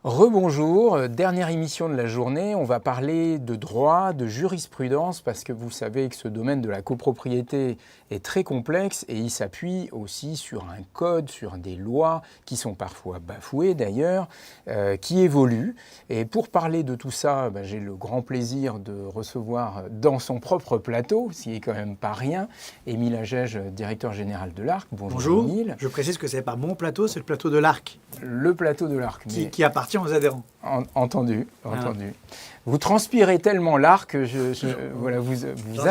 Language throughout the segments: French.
Rebonjour, dernière émission de la journée, on va parler de droit, de jurisprudence, parce que vous savez que ce domaine de la copropriété est très complexe et il s'appuie aussi sur un code, sur des lois qui sont parfois bafouées d'ailleurs, qui évoluent. Et pour parler de tout ça, j'ai le grand plaisir de recevoir dans son propre plateau, ce qui est quand même pas rien, Émile Agege, directeur général de l'Arc. Bonjour, Émile. je précise que c'est pas mon plateau, c'est le plateau de l'Arc. Le plateau de l'Arc. Qui appartient aux adhérents. Entendu. Vous transpirez tellement l'Arc que voilà, vous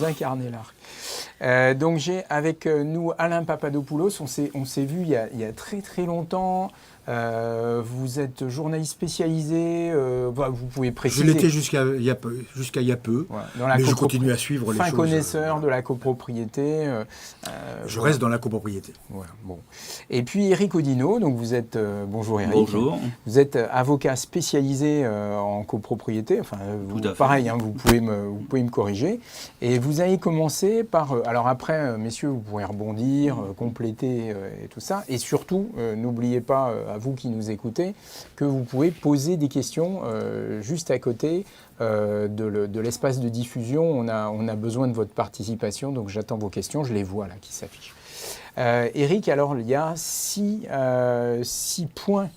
incarnez l'Arc. Donc j'ai avec nous Alain Papadopoulos, on s'est vu il y a très très longtemps. Vous êtes journaliste spécialisé, vous pouvez préciser. Je l'étais jusqu'à il y a peu, voilà, mais je continue à suivre les choses. Connaisseur de la copropriété. Je reste dans la copropriété. Voilà, bon. Et puis Éric Audineau, donc vous êtes, bonjour Éric. Bonjour. Vous êtes avocat spécialisé en copropriété, enfin pareil, vous pouvez me corriger. Et vous avez commencé par, alors après messieurs vous pourrez rebondir, compléter et tout ça. Et surtout, n'oubliez pas, à vous qui nous écoutez, que vous pouvez poser des questions juste à côté de l'espace de diffusion. On a besoin de votre participation, donc j'attends vos questions, je les vois là qui s'affichent. Éric, alors il y a six points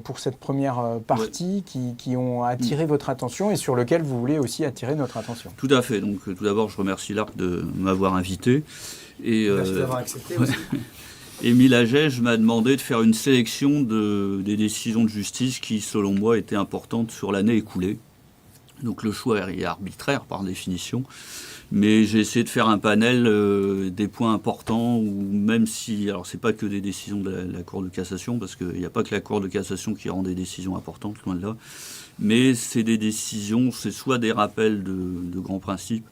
pour cette première partie qui ont attiré votre attention et sur lesquels vous voulez aussi attirer notre attention. Tout à fait. Donc tout d'abord, je remercie l'Arc de m'avoir invité. Et, merci d'avoir accepté aussi. Émile Agege m'a demandé de faire une sélection des décisions de justice qui, selon moi, étaient importantes sur l'année écoulée. Donc le choix est arbitraire par définition. Mais j'ai essayé de faire un panel des points importants, ou même si, alors c'est pas que des décisions de la Cour de cassation, parce qu'il n'y a pas que la Cour de cassation qui rend des décisions importantes, loin de là, mais c'est des décisions, c'est soit des rappels de grands principes,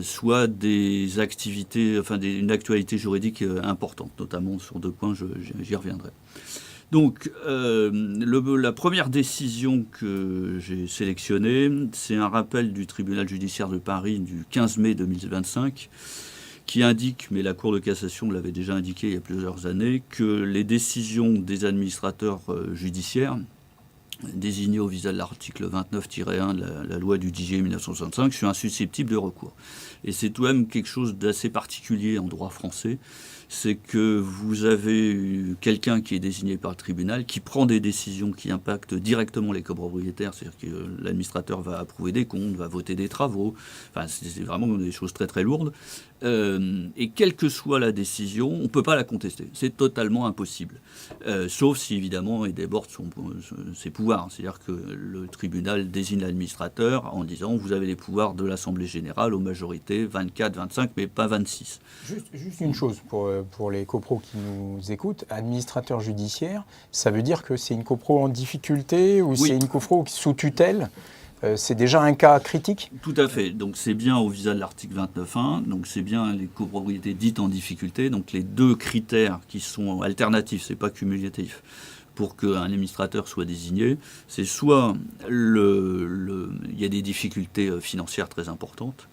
soit des activités, enfin une actualité juridique importante, notamment sur deux points, j'y reviendrai. Donc, la première décision que j'ai sélectionnée, c'est un rappel du tribunal judiciaire de Paris du 15 mai 2025 qui indique, mais la Cour de cassation l'avait déjà indiqué il y a plusieurs années, que les décisions des administrateurs judiciaires désignés au visa de l'article 29-1 de la loi du 10 juillet 1965 sont insusceptibles de recours. Et c'est tout de même quelque chose d'assez particulier en droit français. C'est que vous avez quelqu'un qui est désigné par le tribunal, qui prend des décisions qui impactent directement les copropriétaires, c'est-à-dire que l'administrateur va approuver des comptes, va voter des travaux, enfin c'est vraiment des choses très très lourdes, et quelle que soit la décision, on ne peut pas la contester, c'est totalement impossible, sauf si évidemment il déborde ses pouvoirs, c'est-à-dire que le tribunal désigne l'administrateur en disant vous avez les pouvoirs de l'Assemblée générale aux majorités 24, 25, mais pas 26. Juste une chose pour les copros qui nous écoutent, administrateur judiciaire, ça veut dire que c'est une copro en difficulté ou oui. C'est une copro sous tutelle c'est déjà un cas critique ? Tout à fait. Donc c'est bien au visa de l'article 29.1, donc c'est bien les copropriétés dites en difficulté, donc les deux critères qui sont alternatifs, c'est pas cumulatif, pour qu'un administrateur soit désigné, c'est soit il y a des difficultés financières très importantes,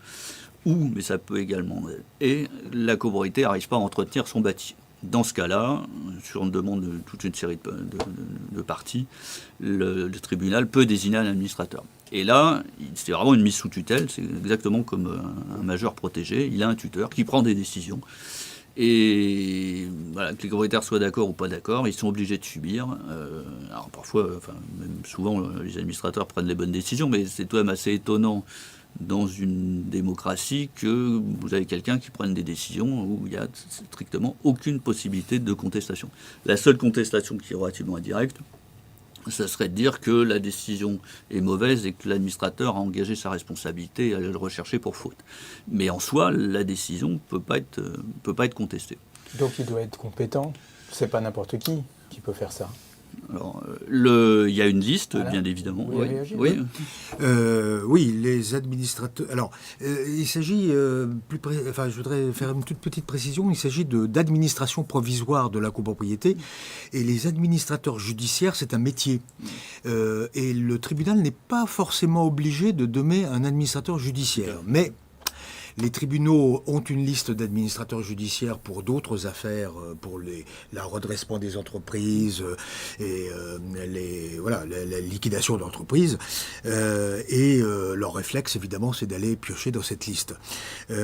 ou, mais ça peut également, et la copropriété n'arrive pas à entretenir son bâti. Dans ce cas-là, sur une demande de toute une série de parties, le tribunal peut désigner un administrateur. Et là, c'est vraiment une mise sous tutelle, c'est exactement comme un majeur protégé, il a un tuteur qui prend des décisions. Et voilà, que les copropriétaires soient d'accord ou pas d'accord, ils sont obligés de subir. Alors parfois, même souvent, les administrateurs prennent les bonnes décisions, mais c'est tout de même assez étonnant dans une démocratie que vous avez quelqu'un qui prenne des décisions où il n'y a strictement aucune possibilité de contestation. La seule contestation qui est relativement indirecte, ça serait de dire que la décision est mauvaise et que l'administrateur a engagé sa responsabilité et à le rechercher pour faute. Mais en soi, la décision ne peut pas être contestée. Donc il doit être compétent, c'est pas n'importe qui peut faire ça. Alors, il y a une liste, bien évidemment. Oui, les administrateurs. Alors, il s'agit, je voudrais faire une toute petite précision. Il s'agit d'administration provisoire de la copropriété. Et les administrateurs judiciaires, c'est un métier. Et le tribunal n'est pas forcément obligé de nommer un administrateur judiciaire. Mais les tribunaux ont une liste d'administrateurs judiciaires pour d'autres affaires, pour la redressement des entreprises et la liquidation d'entreprises. Et leur réflexe, évidemment, c'est d'aller piocher dans cette liste. Il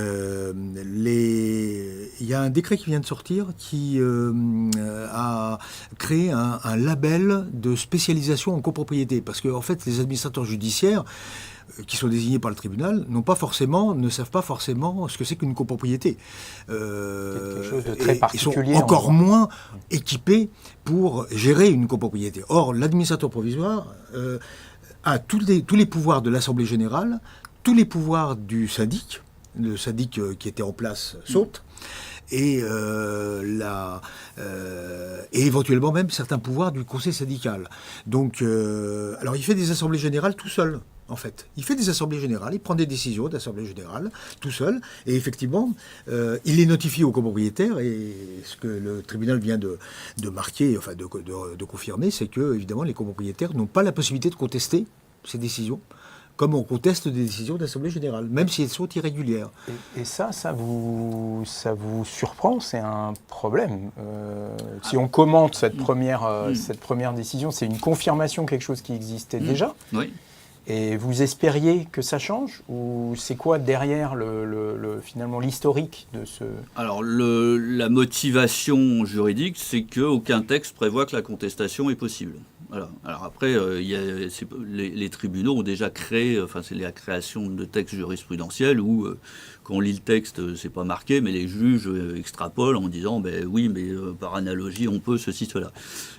y a un décret qui vient de sortir qui a créé un label de spécialisation en copropriété. Parce que, en fait, les administrateurs judiciaires qui sont désignés par le tribunal ne savent pas forcément ce que c'est qu'une copropriété. Quelque chose de très particulier. Ils sont encore moins équipés pour gérer une copropriété. Or, l'administrateur provisoire a tous les pouvoirs de l'Assemblée générale, tous les pouvoirs du syndic. Le syndic qui était en place saute. Et éventuellement même certains pouvoirs du conseil syndical. Donc, alors il fait des assemblées générales tout seul, en fait. Il fait des assemblées générales, il prend des décisions d'assemblée générale tout seul, et effectivement, il les notifie aux copropriétaires, et ce que le tribunal vient de marquer, enfin de confirmer, c'est que, évidemment, les copropriétaires n'ont pas la possibilité de contester ces décisions, comme on conteste des décisions d'Assemblée générale, même si elles sont irrégulières. Et ça vous surprend? C'est un problème. Si on commente cette première décision, c'est une confirmation de quelque chose qui existait déjà. Oui. Et vous espériez que ça change? Ou c'est quoi derrière finalement l'historique de ce... Alors, la motivation juridique, c'est qu'aucun texte prévoit que la contestation est possible. Voilà. Alors après, les tribunaux ont déjà créé, c'est la création de textes jurisprudentiels où, quand on lit le texte, c'est pas marqué, mais les juges extrapolent en disant, oui, mais par analogie, on peut ceci, cela.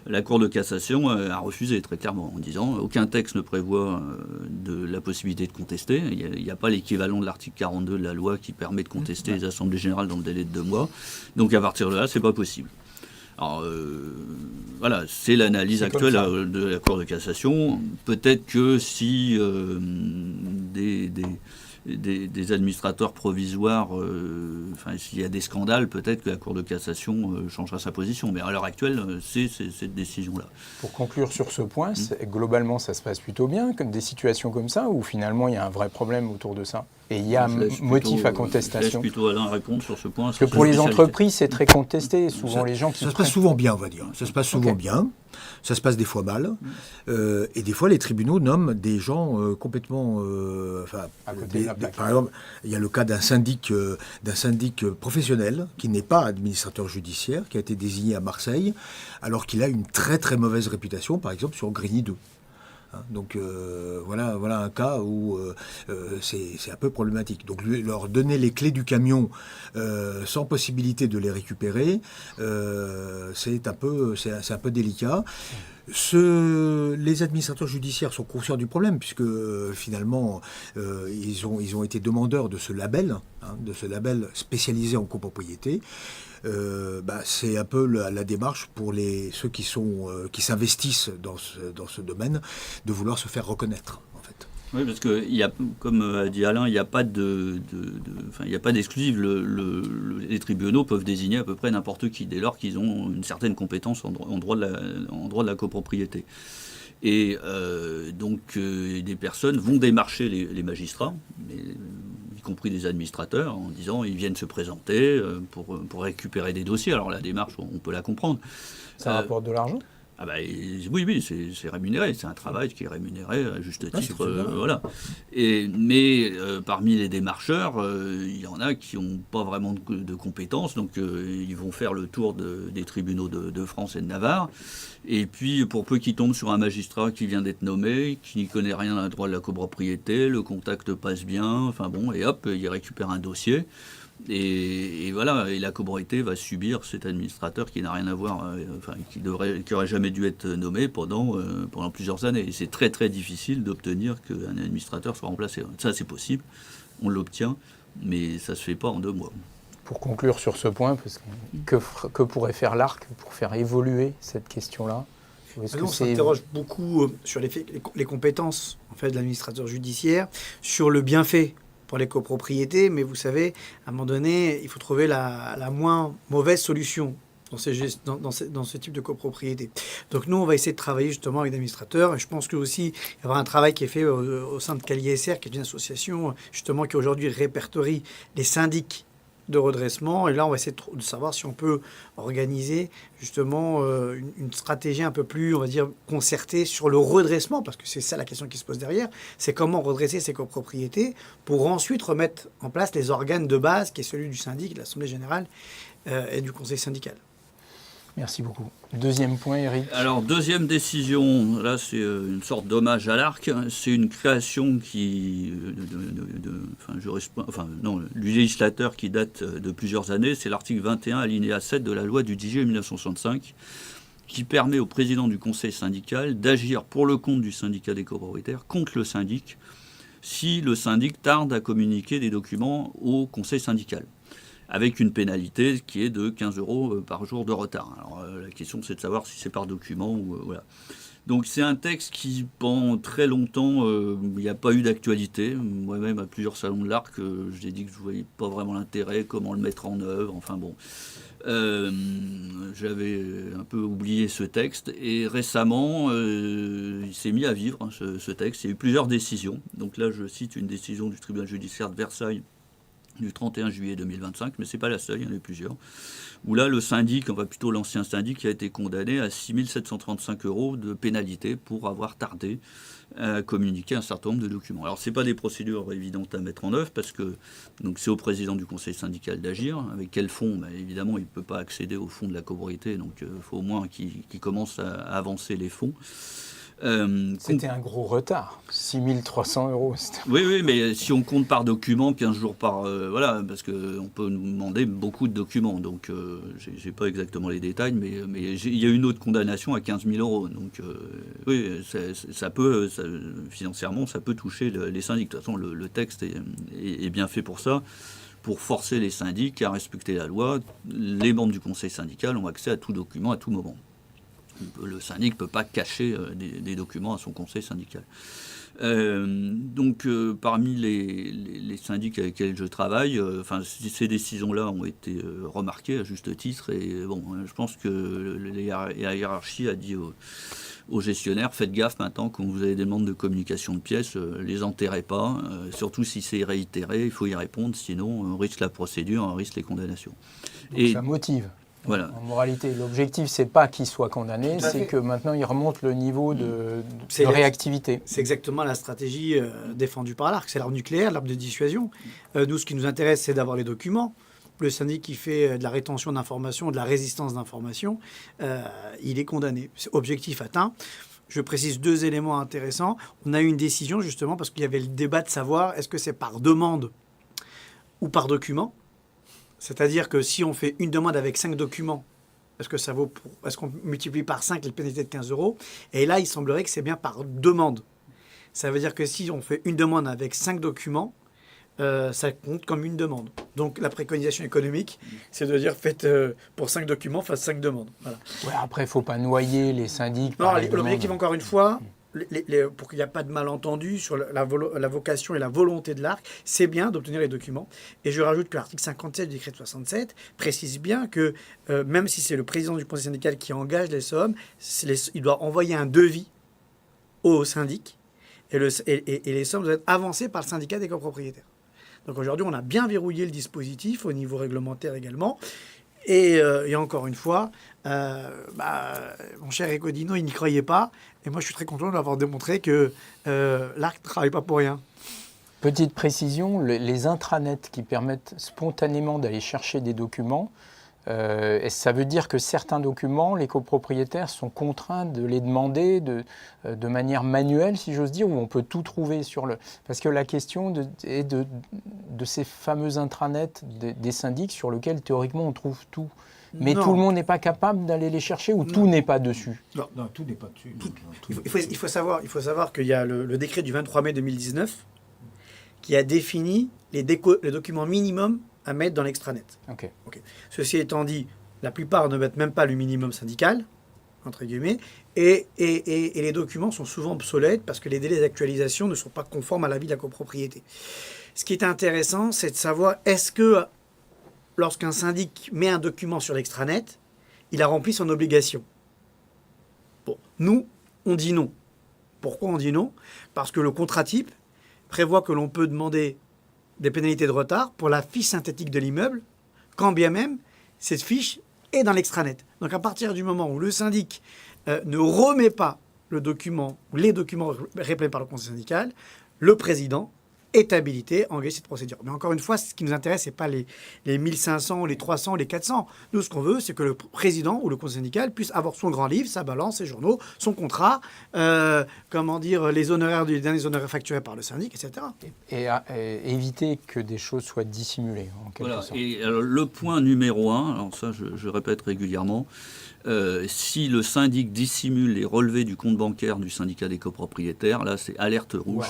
La Cour de cassation a refusé très clairement en disant, aucun texte ne prévoit de la possibilité de contester. Il n'y a pas l'équivalent de l'article 42 de la loi qui permet de contester les assemblées générales dans le délai de 2 mois. Donc à partir de là, c'est pas possible. Alors, voilà, c'est l'analyse actuelle de la Cour de cassation. Peut-être que si des administrateurs provisoires, s'il y a des scandales, peut-être que la Cour de cassation changera sa position. Mais à l'heure actuelle, c'est cette décision-là. Pour conclure sur ce point, globalement, ça se passe plutôt bien, comme des situations comme ça, où finalement, il y a un vrai problème autour de ça? Et il y a motif à contestation. Je laisse plutôt Alain répondre sur ce point. Parce que pour les entreprises, c'est très contesté. Souvent, les gens qui... Ça se passe souvent bien, on va dire. Ça se passe souvent bien. Ça se passe des fois mal. Et des fois, les tribunaux nomment des gens complètement... à côté de la plaque. Par exemple, il y a le cas d'un syndic professionnel qui n'est pas administrateur judiciaire, qui a été désigné à Marseille, alors qu'il a une très très mauvaise réputation, par exemple, sur Grigny 2. Donc voilà un cas où c'est un peu problématique. Donc leur donner les clés du camion sans possibilité de les récupérer, c'est un peu délicat. Les administrateurs judiciaires sont conscients du problème puisque finalement ils ont été demandeurs de ce label spécialisé en copropriété. C'est un peu la démarche pour ceux qui s'investissent dans ce domaine de vouloir se faire reconnaître, en fait. Oui, parce que comme a dit Alain, il n'y a pas d'exclusive. Les tribunaux peuvent désigner à peu près n'importe qui dès lors qu'ils ont une certaine compétence en droit de la copropriété. Et donc des personnes vont démarcher les magistrats, y compris des administrateurs, en disant ils viennent se présenter pour récupérer des dossiers. Alors la démarche, on peut la comprendre. Ça rapporte de l'argent ? Oui, c'est rémunéré. C'est un travail qui est rémunéré à juste titre. Voilà. Mais parmi les démarcheurs, il y en a qui n'ont pas vraiment de compétences. Donc ils vont faire le tour des tribunaux de France et de Navarre. Et puis, pour peu qu'ils tombent sur un magistrat qui vient d'être nommé, qui n'y connaît rien dans le droit de la copropriété, le contact passe bien, et hop, il récupère un dossier. Et voilà, et la copropriété va subir cet administrateur qui n'a rien à voir, qui aurait jamais dû être nommé pendant plusieurs années. Et c'est très très difficile d'obtenir qu'un administrateur soit remplacé. Ça, c'est possible, on l'obtient, mais ça se fait pas en 2 mois. Pour conclure sur ce point, parce que pourrait faire l'ARC pour faire évoluer cette question-là? On s'interroge beaucoup sur les compétences en fait, de l'administrateur judiciaire, sur le bienfait pour les copropriétés, mais vous savez, à un moment donné, il faut trouver la moins mauvaise solution. dans ce type de copropriété. Donc nous, on va essayer de travailler justement avec l'administrateur. Et je pense que aussi il y aura un travail qui est fait au sein de Calier SR, qui est une association justement qui aujourd'hui répertorie les syndics de redressement. Et là, on va essayer de savoir si on peut organiser justement une stratégie un peu plus, on va dire, concertée sur le redressement, parce que c'est ça la question qui se pose derrière. C'est comment redresser ces copropriétés pour ensuite remettre en place les organes de base, qui est celui du syndic, de l'Assemblée générale et du conseil syndical. Merci beaucoup. Deuxième point, Eric. Alors, deuxième décision, là c'est une sorte d'hommage à l'ARC, c'est une création du législateur qui date de plusieurs années, c'est l'article 21 alinéa 7 de la loi du 10 juillet 1965 qui permet au président du conseil syndical d'agir pour le compte du syndicat des copropriétaires contre le syndic si le syndic tarde à communiquer des documents au conseil syndical, avec une pénalité qui est de 15 € par jour de retard. Alors la question c'est de savoir si c'est par document ou voilà. Donc c'est un texte qui, pendant très longtemps, il n'y a pas eu d'actualité. Moi-même, à plusieurs salons de l'ARC, j'ai dit que je ne voyais pas vraiment l'intérêt, comment le mettre en œuvre, enfin bon. J'avais un peu oublié ce texte et récemment, il s'est mis à vivre, hein, ce texte. Il y a eu plusieurs décisions. Donc là, je cite une décision du tribunal judiciaire de Versailles du 31 juillet 2025, mais ce n'est pas la seule, il y en a plusieurs, où là, le syndic, enfin plutôt l'ancien syndic, a été condamné à 6 735 € de pénalité pour avoir tardé à communiquer un certain nombre de documents. Alors, ce n'est pas des procédures évidentes à mettre en œuvre, parce que donc, c'est au président du conseil syndical d'agir. Avec quel fonds ? Ben, évidemment, il ne peut pas accéder au fonds de la copropriété, donc il faut au moins qu'il commence à avancer les fonds. C'était un gros retard, 6 300 €. Oui, mais si on compte par document, 15 jours par... voilà, parce qu'on peut nous demander beaucoup de documents. Donc, je n'ai pas exactement les détails, mais il y a une autre condamnation à 15 000 €. Donc, oui, ça peut, financièrement, ça peut toucher les syndics. De toute façon, le texte est bien fait pour ça, pour forcer les syndics à respecter la loi. Les membres du conseil syndical ont accès à tout document à tout moment. Le syndic ne peut pas cacher des documents à son conseil syndical. Parmi les syndics avec lesquels je travaille, ces décisions-là ont été remarquées à juste titre. Et bon, je pense que la hiérarchie a dit aux gestionnaires, faites gaffe maintenant quand vous avez des demandes de communication de pièces, les enterrez pas, surtout si c'est réitéré, il faut y répondre, sinon on risque la procédure, on risque les condamnations. Donc ça motive. Voilà. En moralité, l'objectif, c'est pas qu'il soit condamné, c'est que maintenant il remonte le niveau de réactivité. C'est exactement la stratégie défendue par l'ARC. C'est l'arme nucléaire, l'arme de dissuasion. Nous, ce qui nous intéresse, c'est d'avoir les documents. Le syndic qui fait de la rétention d'informations, de la résistance d'informations, il est condamné. C'est objectif atteint. Je précise 2 éléments intéressants. On a eu une décision justement parce qu'il y avait le débat de savoir est-ce que c'est par demande ou par document. C'est-à-dire que si on fait une demande avec 5 documents, est-ce qu'on multiplie par 5 les pénalités de 15 €? Et là, il semblerait que c'est bien par demande. Ça veut dire que si on fait une demande avec 5 documents, ça compte comme une demande. Donc la préconisation économique, c'est de dire faites pour 5 documents, faites 5 demandes. Voilà. Ouais, après, il ne faut pas noyer les syndics. Non, l'objectif, encore une fois, pour qu'il n'y ait pas de malentendu sur la vocation et la volonté de l'ARC, c'est bien d'obtenir les documents. Et je rajoute que l'article 57 du décret de 67 précise bien que même si c'est le président du conseil syndical qui engage les sommes, il doit envoyer un devis au syndic et les sommes doivent être avancées par le syndicat des copropriétaires. Donc aujourd'hui, on a bien verrouillé le dispositif au niveau réglementaire également. Et encore une fois, mon cher Ecodino, il n'y croyait pas. Et moi, je suis très content d'avoir démontré que l'ARC ne travaille pas pour rien. Petite précision, les intranets qui permettent spontanément d'aller chercher des documents, ça veut dire que certains documents, les copropriétaires sont contraints de les demander de manière manuelle, si j'ose dire, où on peut tout trouver sur le... Parce que la question est de ces fameux intranets des syndics sur lesquels, théoriquement, on trouve tout. Mais tout le monde n'est pas capable d'aller les chercher ou tout n'est pas dessus? Non, tout n'est pas dessus. Il faut savoir qu'il y a le décret du 23 mai 2019 qui a défini les documents minimums à mettre dans l'extranet. Okay. Ceci étant dit, la plupart ne mettent même pas le minimum syndical, entre guillemets, et les documents sont souvent obsolètes parce que les délais d'actualisation ne sont pas conformes à l'avis de la copropriété. Ce qui est intéressant, c'est de savoir est-ce que lorsqu'un syndic met un document sur l'extranet, il a rempli son obligation. Bon, nous, on dit non. Pourquoi on dit non? Parce que le contrat type prévoit que l'on peut demander des pénalités de retard pour la fiche synthétique de l'immeuble, quand bien même cette fiche est dans l'extranet. Donc à partir du moment où le syndic ne remet pas le document ou les documents réclamés par le conseil syndical, le président est habilité à engager cette procédure. Mais encore une fois, ce qui nous intéresse, ce n'est pas les 1500, les 300, les 400. Nous, ce qu'on veut, c'est que le président ou le conseil syndical puisse avoir son grand livre, sa balance, ses journaux, son contrat, les honoraires, les derniers honoraires facturés par le syndic, etc. Et éviter que des choses soient dissimulées, en quelque sorte. Et alors, le point numéro 1, alors ça je répète régulièrement, si le syndic dissimule les relevés du compte bancaire du syndicat des copropriétaires, là c'est alerte rouge.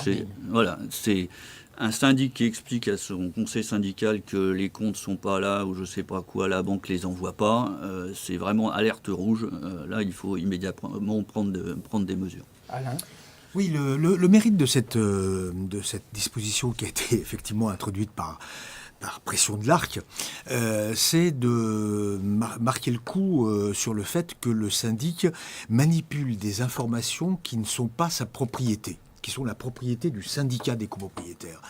C'est un syndic qui explique à son conseil syndical que les comptes sont pas là ou je sais pas quoi, la banque les envoie pas, c'est vraiment alerte rouge. Là, il faut immédiatement prendre des mesures. Alain ? Oui, le mérite de cette disposition qui a été effectivement introduite par pression de l'arc, c'est de marquer le coup sur le fait que le syndic manipule des informations qui ne sont pas sa propriété, qui sont la propriété du syndicat des copropriétaires.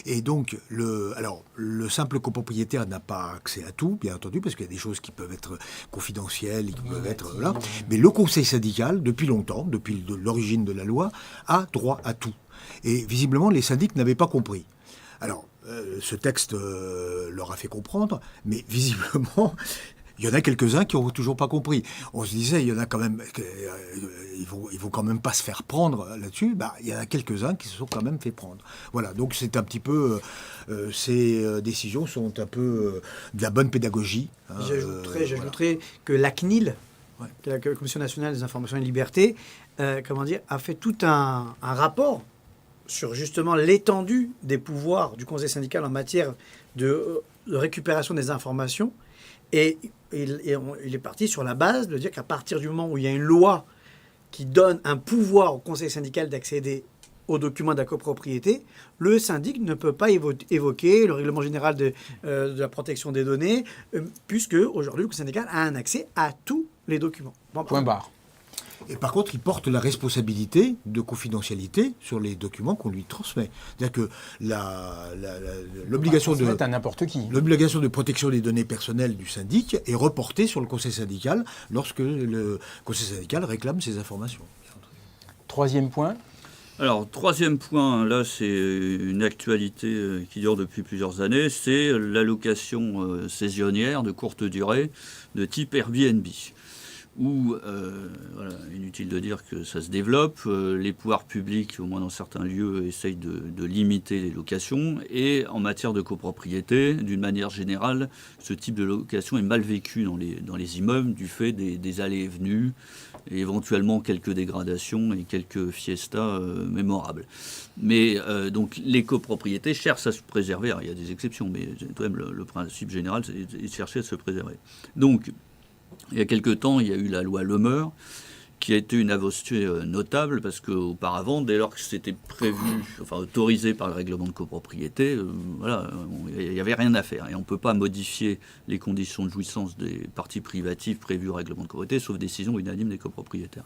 Et donc, le simple copropriétaire n'a pas accès à tout, bien entendu, parce qu'il y a des choses qui peuvent être confidentielles et qui peuvent être là. Mais le conseil syndical, depuis longtemps, depuis l'origine de la loi, a droit à tout. Et visiblement, les syndics n'avaient pas compris. Alors, ce texte leur a fait comprendre, mais visiblement, il y en a quelques-uns qui n'ont toujours pas compris. On se disait, il y en a quand même, ils vont quand même pas se faire prendre là-dessus. Il y en a quelques-uns qui se sont quand même fait prendre. Voilà, donc c'est un petit peu, ces décisions sont un peu de la bonne pédagogie. J'ajouterais que la CNIL, la Commission nationale des informations et libertés, a fait tout un rapport sur justement l'étendue des pouvoirs du conseil syndical en matière de récupération des informations. Et il est parti sur la base de dire qu'à partir du moment où il y a une loi qui donne un pouvoir au conseil syndical d'accéder aux documents de la copropriété, le syndic ne peut pas évoquer le règlement général de la protection des données, puisque aujourd'hui le conseil syndical a un accès à tous les documents. Point barre. Et par contre, il porte la responsabilité de confidentialité sur les documents qu'on lui transmet. C'est-à-dire que l'obligation de protection des données personnelles du syndic est reportée sur le conseil syndical lorsque le conseil syndical réclame ces informations. Troisième point. Alors, troisième point, là, c'est une actualité qui dure depuis plusieurs années, c'est l'allocation saisonnière de courte durée de type Airbnb. Où, inutile de dire que ça se développe, les pouvoirs publics, au moins dans certains lieux, essayent de limiter les locations. Et en matière de copropriété, d'une manière générale, ce type de location est mal vécu dans les immeubles du fait des allées et venues, et éventuellement quelques dégradations et quelques fiestas mémorables. Mais donc les copropriétés cherchent à se préserver. Alors, il y a des exceptions, mais quand même le principe général, c'est de chercher à se préserver. Donc, il y a quelque temps, il y a eu la loi Le Meur, qui a été une avancée notable, parce qu'auparavant, dès lors que c'était autorisé par le règlement de copropriété, il n'y avait rien à faire. Et on ne peut pas modifier les conditions de jouissance des parties privatives prévues au règlement de copropriété, sauf décision unanime des copropriétaires.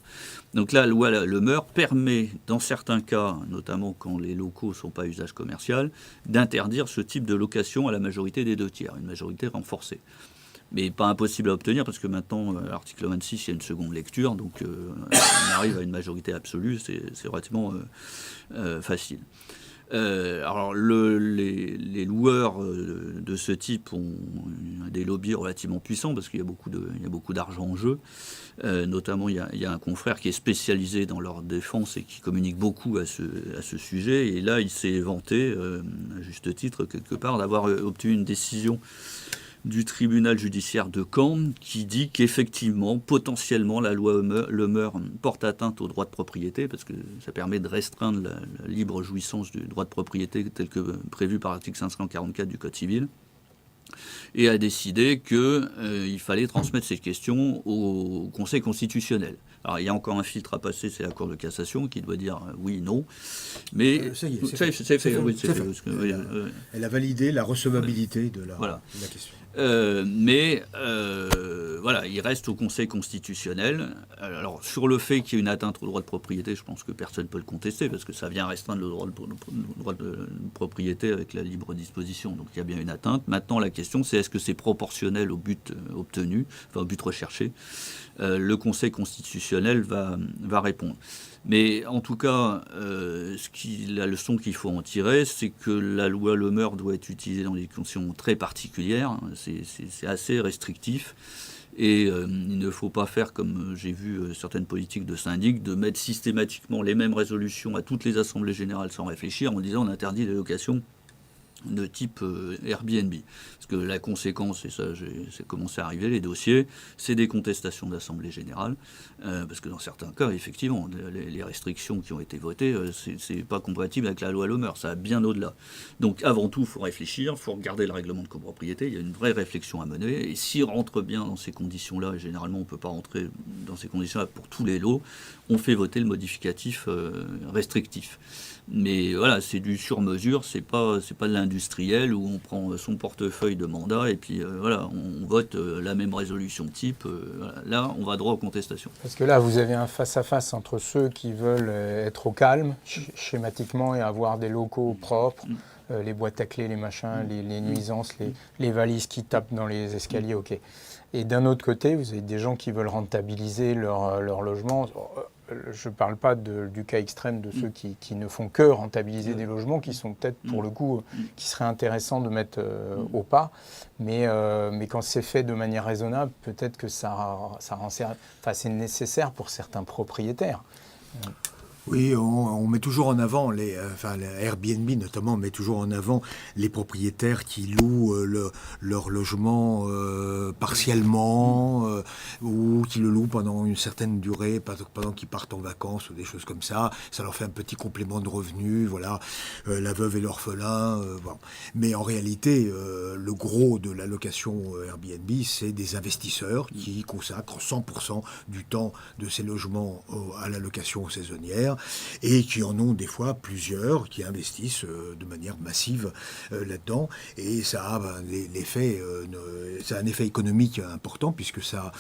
Donc là, la loi Le Meur permet, dans certains cas, notamment quand les locaux ne sont pas à usage commercial, d'interdire ce type de location à la majorité des 2/3, une majorité renforcée. Mais pas impossible à obtenir, parce que maintenant, à l'article 26, il y a une seconde lecture, donc on arrive à une majorité absolue, c'est relativement facile. Alors, les loueurs de ce type ont des lobbies relativement puissants, parce qu'il y a beaucoup d'argent en jeu. Notamment, il y a un confrère qui est spécialisé dans leur défense et qui communique beaucoup à ce sujet. Et là, il s'est vanté, à juste titre, quelque part, d'avoir obtenu une décision du tribunal judiciaire de Caen qui dit qu'effectivement, potentiellement, la loi Le Meur porte atteinte au droit de propriété, parce que ça permet de restreindre la libre jouissance du droit de propriété tel que prévu par l'article 544 du Code civil, et a décidé qu'il fallait transmettre ces questions au Conseil constitutionnel. Alors, il y a encore un filtre à passer, c'est la Cour de cassation qui doit dire oui, non. Mais ça y est, c'est fait. Elle a validé la recevabilité de la question. Voilà, il reste au Conseil constitutionnel. Alors, sur le fait qu'il y ait une atteinte au droit de propriété, je pense que personne ne peut le contester, parce que ça vient restreindre le droit de propriété avec la libre disposition. Donc, il y a bien une atteinte. Maintenant, la question, c'est est-ce que c'est proportionnel au but obtenu, enfin au but recherché. Le Conseil constitutionnel va répondre. Mais en tout cas, la leçon qu'il faut en tirer, c'est que la loi Le Meur doit être utilisée dans des conditions très particulières. C'est assez restrictif. Et il ne faut pas faire, comme j'ai vu certaines politiques de syndic, de mettre systématiquement les mêmes résolutions à toutes les assemblées générales sans réfléchir en disant on interdit les locations de type Airbnb. Parce que la conséquence, et ça c'est commencé à arriver, les dossiers, c'est des contestations d'assemblée générale, parce que dans certains cas, effectivement, les restrictions qui ont été votées, c'est pas compatible avec la loi Le Meur, ça va bien au-delà. Donc avant tout, il faut réfléchir, il faut regarder le règlement de copropriété, il y a une vraie réflexion à mener, et s'il rentre bien dans ces conditions-là, et généralement on ne peut pas rentrer dans ces conditions-là pour tous les lots, on fait voter le modificatif restrictif. Mais voilà, c'est du sur-mesure, c'est pas de l'industriel où on prend son portefeuille de mandat et puis voilà, on vote la même résolution type. Voilà. Là, on va droit aux contestations. Parce que là, vous avez un face-à-face entre ceux qui veulent être au calme, schématiquement, et avoir des locaux propres, les boîtes à clés, les machins, les nuisances, les valises qui tapent dans les escaliers, ok. Et d'un autre côté, vous avez des gens qui veulent rentabiliser leur logement. Je ne parle pas du cas extrême de ceux qui ne font que rentabiliser des logements, qui sont peut-être pour le coup, qui seraient intéressants de mettre au pas. Mais quand c'est fait de manière raisonnable, peut-être que c'est nécessaire pour certains propriétaires. Oui, on met toujours en avant, Airbnb notamment met toujours en avant les propriétaires qui louent leur logement partiellement ou qui le louent pendant une certaine durée, pendant qu'ils partent en vacances ou des choses comme ça. Ça leur fait un petit complément de revenus, voilà, la veuve et l'orphelin. Voilà. Mais en réalité, le gros de la location Airbnb, c'est des investisseurs qui consacrent 100% du temps de ces logements à la location saisonnière. Et qui en ont des fois plusieurs, qui investissent de manière massive là-dedans. Et ça a un effet économique important, puisque ça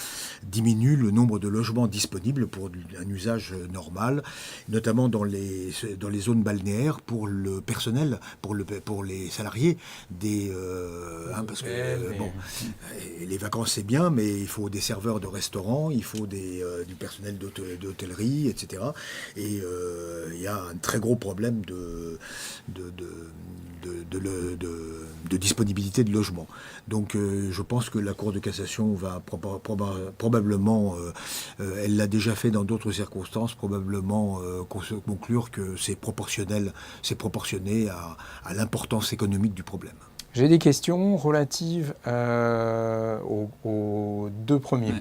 diminue le nombre de logements disponibles pour un usage normal, notamment dans les zones balnéaires, pour le personnel, pour les salariés, parce que les vacances c'est bien, mais il faut des serveurs de restaurants, il faut du personnel d'hôtellerie, etc. Et il y a un très gros problème de disponibilité de logement. Donc je pense que la Cour de cassation va probablement, elle l'a déjà fait dans d'autres circonstances, probablement conclure que c'est proportionné à l'importance économique du problème. J'ai des questions relatives aux deux premiers.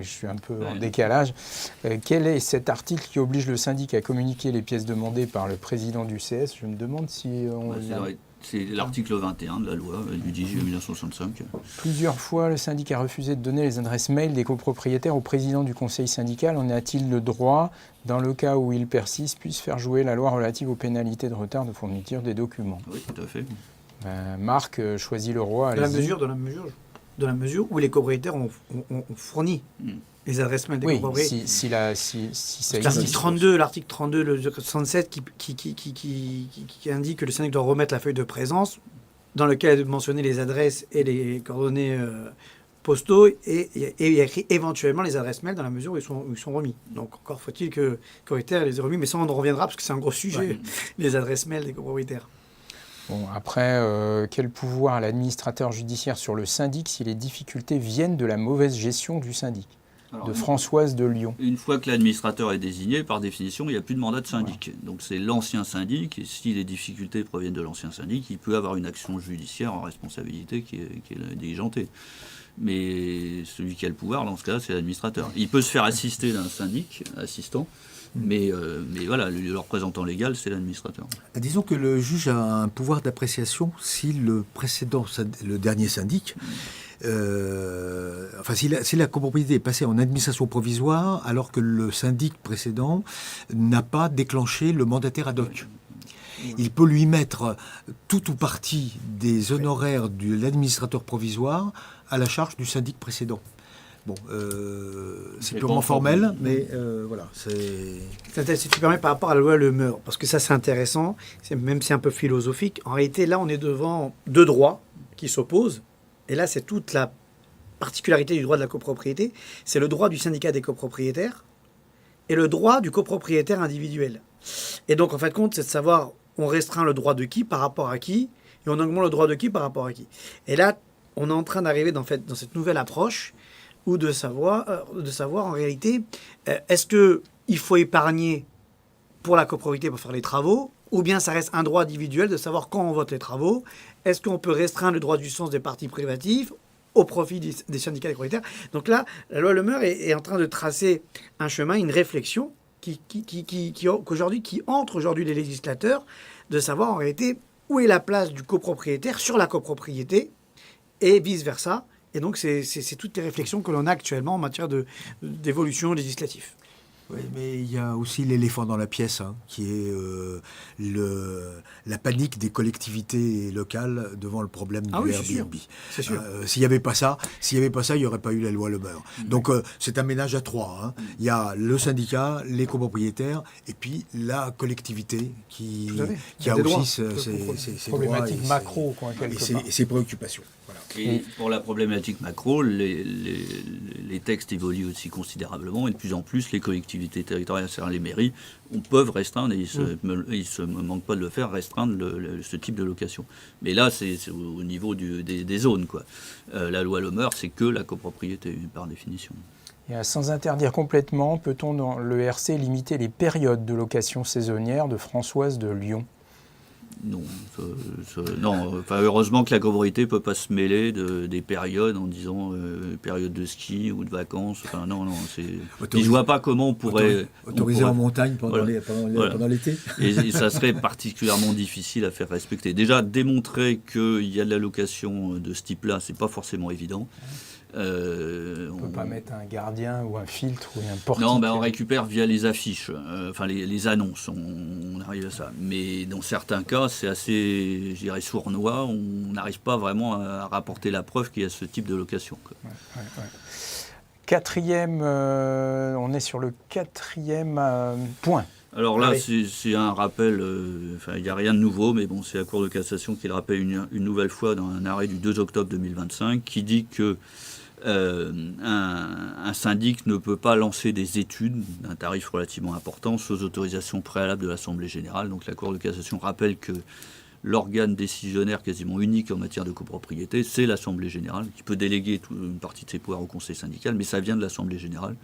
Je suis un peu en décalage. Quel est cet article qui oblige le syndic à communiquer les pièces demandées par le président du CS? Je me demande si c'est l'article 21 de la loi du 10 juillet 1965. Plusieurs fois, le syndic a refusé de donner les adresses mail des copropriétaires au président du conseil syndical. En a-t-il le droit, dans le cas où il persiste, puisse faire jouer la loi relative aux pénalités de retard de fourniture des documents? Oui, tout à fait. Marc choisit le roi. Dans la mesure où les copropriétaires ont fourni les adresses mail des copropriétaires. Si ça existe. L'article 32, le 67 qui indique que le syndic doit remettre la feuille de présence dans lequel est mentionné les adresses et les coordonnées postaux et il y a écrit éventuellement les adresses mail dans la mesure où ils sont remis. Donc encore faut-il que les copropriétaires les aient remis, mais ça on en reviendra parce que c'est un gros sujet, les adresses mail des copropriétaires. Bon, après, quel pouvoir a l'administrateur judiciaire sur le syndic si les difficultés viennent de la mauvaise gestion du syndic? De Françoise de Lyon. Une fois que l'administrateur est désigné, par définition, il n'y a plus de mandat de syndic. Ouais. Donc c'est l'ancien syndic, et si les difficultés proviennent de l'ancien syndic, il peut avoir une action judiciaire en responsabilité qui est diligentée. Mais celui qui a le pouvoir, dans ce cas-là, c'est l'administrateur. Il peut se faire assister d'un syndic, assistant, mais voilà, le représentant légal, c'est l'administrateur. Disons que le juge a un pouvoir d'appréciation si le dernier syndic, si la copropriété est passée en administration provisoire alors que le syndic précédent n'a pas déclenché le mandataire ad hoc. il peut lui mettre tout ou partie des honoraires de l'administrateur provisoire à la charge du syndic précédent. Bon, c'est purement formel, mais voilà. Si tu permets, par rapport à la loi Le Meur, parce que ça c'est intéressant, même si c'est un peu philosophique, en réalité là on est devant deux droits qui s'opposent, et là c'est toute la particularité du droit de la copropriété, c'est le droit du syndicat des copropriétaires et le droit du copropriétaire individuel. Et donc en fin de compte, c'est de savoir on restreint le droit de qui par rapport à qui, et on augmente le droit de qui par rapport à qui. Et là, on est en train d'arriver dans cette nouvelle approche ou de savoir en réalité, est-ce qu'il faut épargner pour la copropriété pour faire les travaux, ou bien ça reste un droit individuel de savoir quand on vote les travaux. Est-ce qu'on peut restreindre le droit du sens des partis privatifs au profit des syndicats des propriétaires? Donc là, la loi Le Meur est en train de tracer un chemin, une réflexion qui entre aujourd'hui les législateurs, de savoir en réalité où est la place du copropriétaire sur la copropriété et vice-versa. Et donc, c'est toutes les réflexions que l'on a actuellement en matière d'évolution législative. Oui, mais il y a aussi l'éléphant dans la pièce, qui est la panique des collectivités locales devant le problème du Airbnb. C'est sûr. S'il n'y avait pas ça, il n'y aurait pas eu la loi Le Meur. Donc, c'est un ménage à trois. Il y a le syndicat, les copropriétaires, et puis la collectivité qui a aussi ses problématiques macro, et ses préoccupations. Voilà. Et pour la problématique macro, les textes évoluent aussi considérablement et de plus en plus les collectivités territoriales, c'est-à-dire les mairies, peuvent restreindre, et ils se manquent pas de le faire, restreindre ce type de location. Mais là, c'est au niveau des zones, quoi. La loi Le Meur, c'est que la copropriété, par définition. Et sans interdire complètement, peut-on dans le RC limiter les périodes de location saisonnière de Françoise de Lyon ? Non, non. Enfin, heureusement que la copropriété ne peut pas se mêler des périodes en disant période de ski ou de vacances. Enfin, non. Je ne vois pas comment on pourrait... Autoriser en montagne pendant l'été. Et ça serait particulièrement difficile à faire respecter. Déjà, démontrer qu'il y a de la location de ce type-là, ce n'est pas forcément évident. On ne peut pas mettre un gardien ou un filtre ou un portique. Non, on récupère via les affiches, les annonces, on arrive à ça. Mais dans certains cas, c'est assez, je dirais, sournois. On n'arrive pas vraiment à rapporter la preuve qu'il y a ce type de location, quoi. Ouais. Quatrième, on est sur le quatrième point. Alors là, c'est un rappel, il n'y a rien de nouveau, mais bon, c'est la Cour de cassation qui le rappelle une nouvelle fois dans un arrêt du 2 octobre 2025 qui dit que un syndic ne peut pas lancer des études d'un tarif relativement important sans autorisation préalable de l'Assemblée générale. Donc la Cour de cassation rappelle que l'organe décisionnaire quasiment unique en matière de copropriété, c'est l'Assemblée générale, qui peut déléguer une partie de ses pouvoirs au Conseil syndical, mais ça vient de l'Assemblée générale.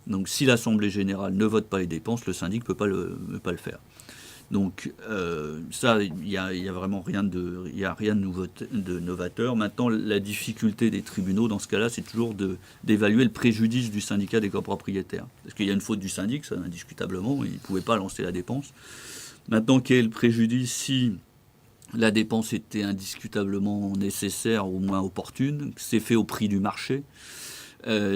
Donc si l'Assemblée générale ne vote pas les dépenses, le syndic ne peut pas le faire. Donc ça, il n'y a vraiment rien de novateur. Maintenant, la difficulté des tribunaux dans ce cas-là, c'est toujours d'évaluer le préjudice du syndicat des copropriétaires. Parce qu'il y a une faute du syndic, ça indiscutablement, il ne pouvait pas lancer la dépense. Maintenant, quel est le préjudice si la dépense était indiscutablement nécessaire, au moins opportune, c'est fait au prix du marché.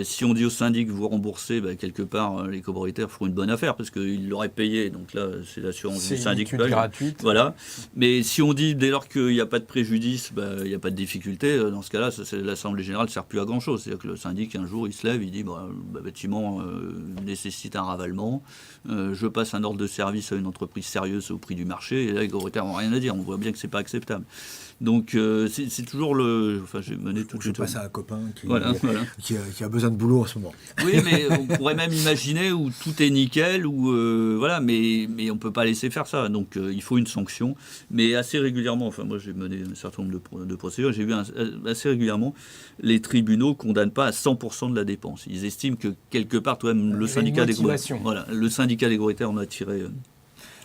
Si on dit au syndic vous remboursez, quelque part les copropriétaires feront une bonne affaire parce qu'ils l'auraient payé, donc là c'est l'assurance du syndic. C'est une étude gratuite. Voilà. Mais si on dit dès lors qu'il n'y a pas de préjudice, il n'y a pas de difficulté, dans ce cas-là, l'Assemblée générale ne sert plus à grand-chose. C'est-à-dire que le syndic un jour il se lève, il dit le bâtiment nécessite un ravalement, je passe un ordre de service à une entreprise sérieuse au prix du marché, et là les copropriétaires n'ont rien à dire. On voit bien que c'est pas acceptable. Donc c'est toujours j'ai mené tout. Je passe à un copain qui a besoin de boulot en ce moment. Oui, mais on pourrait même imaginer où tout est nickel, mais on ne peut pas laisser faire ça. Donc il faut une sanction. Mais assez régulièrement, moi j'ai mené un certain nombre de procédures, j'ai vu assez régulièrement les tribunaux ne condamnent pas à 100% de la dépense. Ils estiment que quelque part, toi même le syndicat des copropriétaires en a tiré.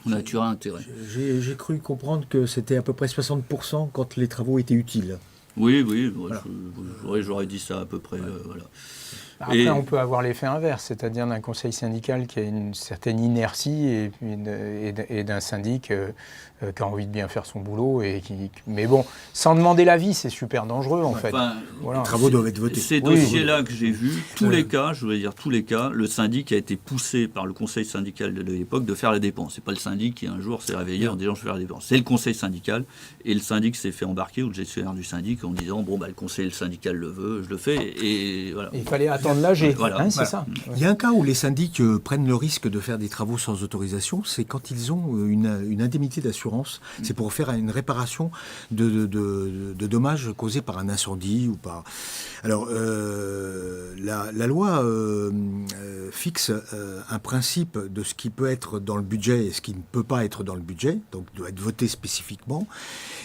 On a tiré un intérêt. J'ai cru comprendre que c'était à peu près 60% quand les travaux étaient utiles. Oui, voilà. J'aurais dit ça à peu près. Voilà. Après, on peut avoir l'effet inverse, c'est-à-dire d'un conseil syndical qui a une certaine inertie et d'un syndic qui a envie de bien faire son boulot. Mais bon, sans demander l'avis, c'est super dangereux en fait. Les travaux doivent être votés. Ces dossiers-là que j'ai vus, tous les cas, le syndic a été poussé par le conseil syndical de l'époque de faire la dépense. C'est pas le syndic qui un jour s'est réveillé en disant je vais faire la dépense. C'est le conseil syndical, et le syndic s'est fait embarquer, ou le gestionnaire du syndic, en disant le conseil syndical le veut, je le fais, et voilà. Il fallait attendre l'AG, c'est ça. Il y a un cas où les syndics prennent le risque de faire des travaux sans autorisation, c'est quand ils ont une indemnité d'assurance. C'est pour faire une réparation de dommages causés par un incendie ou par... Alors, la loi fixe un principe de ce qui peut être dans le budget et ce qui ne peut pas être dans le budget, donc doit être voté spécifiquement.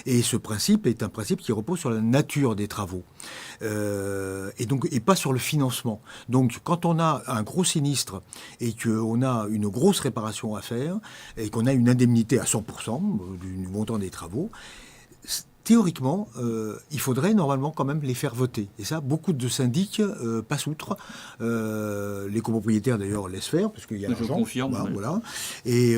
Et ce principe est un principe qui repose sur la nature des travaux. Et pas sur le financement. Donc, quand on a un gros sinistre et qu'on a une grosse réparation à faire et qu'on a une indemnité à 100% du montant des travaux, théoriquement, il faudrait normalement quand même les faire voter. Et ça, beaucoup de syndics passent outre. Les copropriétaires, d'ailleurs, laissent faire, parce qu'il y a l'argent. Je confirme. Voilà. Et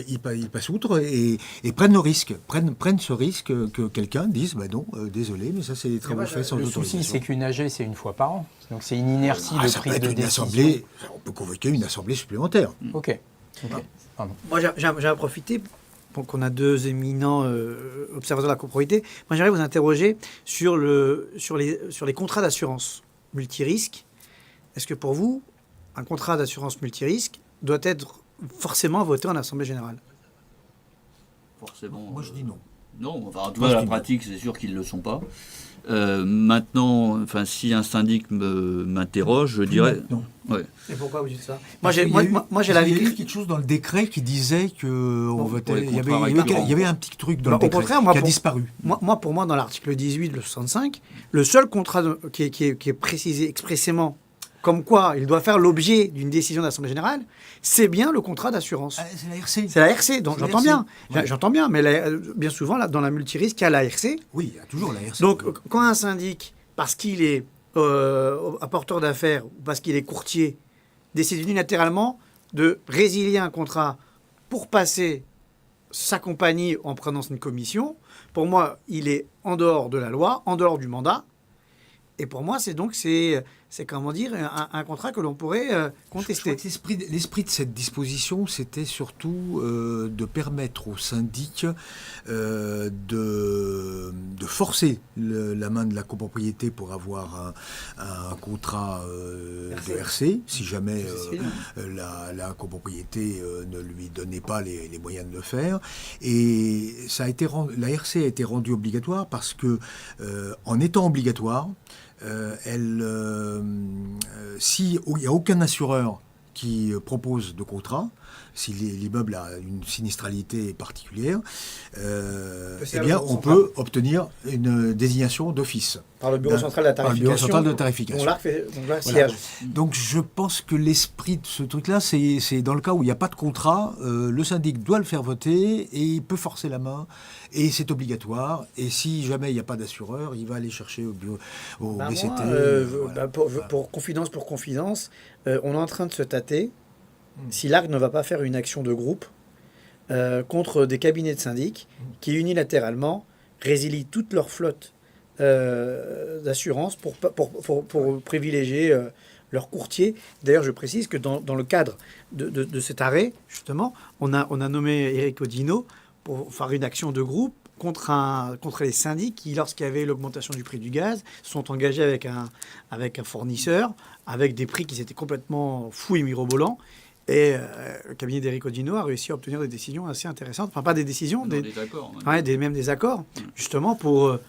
ils passent outre et prennent le risque. Prennent ce risque que quelqu'un dise, non, désolé, mais ça, c'est des travaux faits sans autorisation. Le souci, c'est qu'une AG, c'est une fois par an. Donc, c'est une inertie de prise de décision. On peut convoquer une assemblée supplémentaire. OK. Moi, j'aimerais profiter... qu'on a deux éminents observateurs de la copropriété. Moi, j'aimerais vous interroger sur les contrats d'assurance multirisque. Est-ce que pour vous, un contrat d'assurance multirisque doit être forcément voté en Assemblée générale? Forcément. Moi, je dis non. Non, en tout cas, la pratique, c'est sûr qu'ils ne le sont pas. Maintenant, si un syndic m'interroge, je dirais... Non. Ouais. Et pourquoi vous dites ça? Moi, j'ai lu quelque chose dans le décret qui disait qu'on votait... Il y avait un petit truc dans le décret qui a disparu. Pour moi, dans l'article 18, le 65, le seul contrat qui est précisé expressément comme quoi il doit faire l'objet d'une décision d'Assemblée générale, c'est bien le contrat d'assurance. C'est la RC. C'est la RC, donc j'entends bien. Ouais. J'entends bien, mais bien souvent, dans la multirisque, il y a la RC. Oui, il y a toujours la RC. Donc, quand un syndic, parce qu'il est apporteur d'affaires, ou parce qu'il est courtier, décide unilatéralement de résilier un contrat pour passer sa compagnie en prenant une commission, pour moi, il est en dehors de la loi, en dehors du mandat. Et pour moi, c'est comment dire, un contrat que l'on pourrait contester. Je crois que l'esprit de cette disposition, c'était surtout de permettre aux syndics de forcer la main de la copropriété pour avoir un contrat de RC, si jamais la copropriété ne lui donnait pas les moyens de le faire. Et la RC a été rendue obligatoire parce que, en étant obligatoire, s'il n'y a aucun assureur qui propose de contrat, si l'immeuble a une sinistralité particulière, on peut obtenir une désignation d'office. Par le Bureau central de la tarification. Par le Bureau central de la tarification. Voilà. Donc je pense que l'esprit de ce truc-là, c'est dans le cas où il n'y a pas de contrat, le syndic doit le faire voter et il peut forcer la main et c'est obligatoire. Et si jamais il n'y a pas d'assureur, il va aller chercher au BCT. Pour confidence, on est en train de se tâter si l'ARC ne va pas faire une action de groupe contre des cabinets de syndics qui unilatéralement résilient toute leur flotte d'assurance pour privilégier leur courtier. D'ailleurs, je précise que dans le cadre de cet arrêt, justement, on a nommé Éric Odino pour faire une action de groupe contre les syndics qui, lorsqu'il y avait l'augmentation du prix du gaz, sont engagés avec un fournisseur, avec des prix qui étaient complètement fous et mirobolants. Et le cabinet d'Éric Odino a réussi à obtenir des décisions assez intéressantes. Enfin, pas des décisions, des accords. Même des accords, justement, pour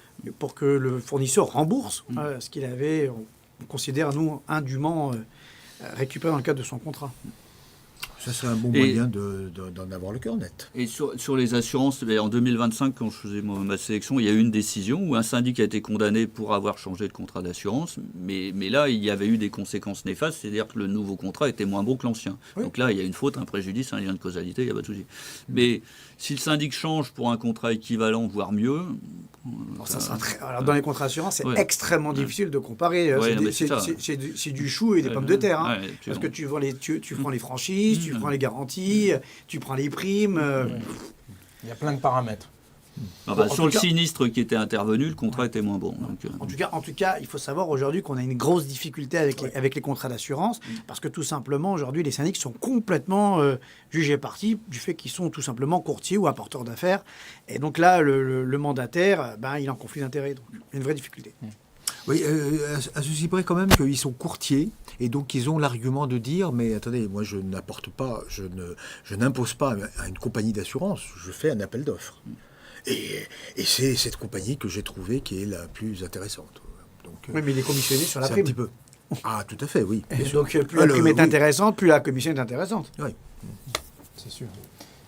que le fournisseur rembourse ce qu'il avait, on considère, nous, indûment récupéré dans le cadre de son contrat. Ça serait un bon moyen d'en avoir le cœur net. Et sur les assurances, en 2025, quand je faisais ma sélection, il y a eu une décision où un syndic a été condamné pour avoir changé de contrat d'assurance, mais là, il y avait eu des conséquences néfastes, c'est-à-dire que le nouveau contrat était moins bon que l'ancien. Oui. Donc là, il y a une faute, un préjudice, un lien de causalité, il n'y a pas de souci. Mais si le syndic change pour un contrat équivalent, voire mieux... Alors, dans les contrats d'assurance, c'est extrêmement difficile de comparer. C'est du chou et des pommes de terre. Parce que tu prends les franchises, tu prends les garanties, tu prends les primes. Il y a plein de paramètres. Sur le sinistre qui était intervenu, le contrat était moins bon. Donc, en tout cas, il faut savoir aujourd'hui qu'on a une grosse difficulté avec les contrats d'assurance, parce que tout simplement, aujourd'hui, les syndics sont complètement jugés partis du fait qu'ils sont tout simplement courtiers ou apporteurs d'affaires. Et donc là, le mandataire, il est en conflit d'intérêts. Donc, il y a une vraie difficulté. Oui, à ceci près quand même qu'ils sont courtiers et donc ils ont l'argument de dire mais attendez, moi je n'apporte pas, je n'impose pas à une compagnie d'assurance, je fais un appel d'offres. Et c'est cette compagnie que j'ai trouvée qui est la plus intéressante. Donc, oui, mais il est commissionné sur la c'est prime. Un petit peu. Ah, tout à fait, oui. Donc plus la prime est intéressante, plus la commission est intéressante. Oui. C'est sûr.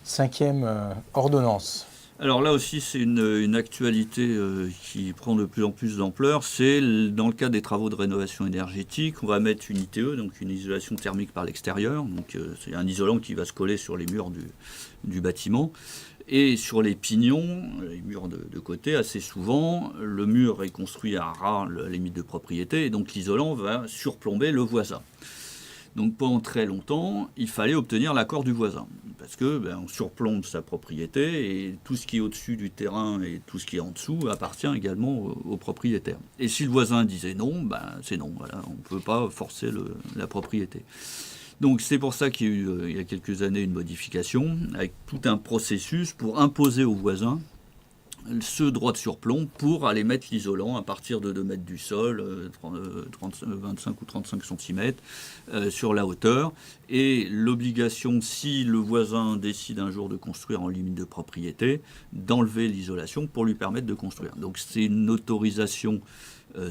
5e ordonnance. Alors là aussi, c'est une actualité qui prend de plus en plus d'ampleur. C'est dans le cadre des travaux de rénovation énergétique, on va mettre une ITE, donc une isolation thermique par l'extérieur. Donc c'est un isolant qui va se coller sur les murs du bâtiment. Et sur les pignons, les murs de côté, assez souvent, le mur est construit à ras, la limite de propriété, et donc l'isolant va surplomber le voisin. Donc pendant très longtemps, il fallait obtenir l'accord du voisin, parce que on surplombe sa propriété, et tout ce qui est au-dessus du terrain et tout ce qui est en dessous appartient également au propriétaire. Et si le voisin disait non, c'est non, voilà, on ne peut pas forcer la propriété. Donc c'est pour ça qu'il y a eu, il y a quelques années, une modification, avec tout un processus pour imposer aux voisins ce droit de surplomb pour aller mettre l'isolant à partir de 2 mètres du sol, 25 ou 35 cm sur la hauteur. Et l'obligation, si le voisin décide un jour de construire en limite de propriété, d'enlever l'isolation pour lui permettre de construire. Donc c'est une autorisation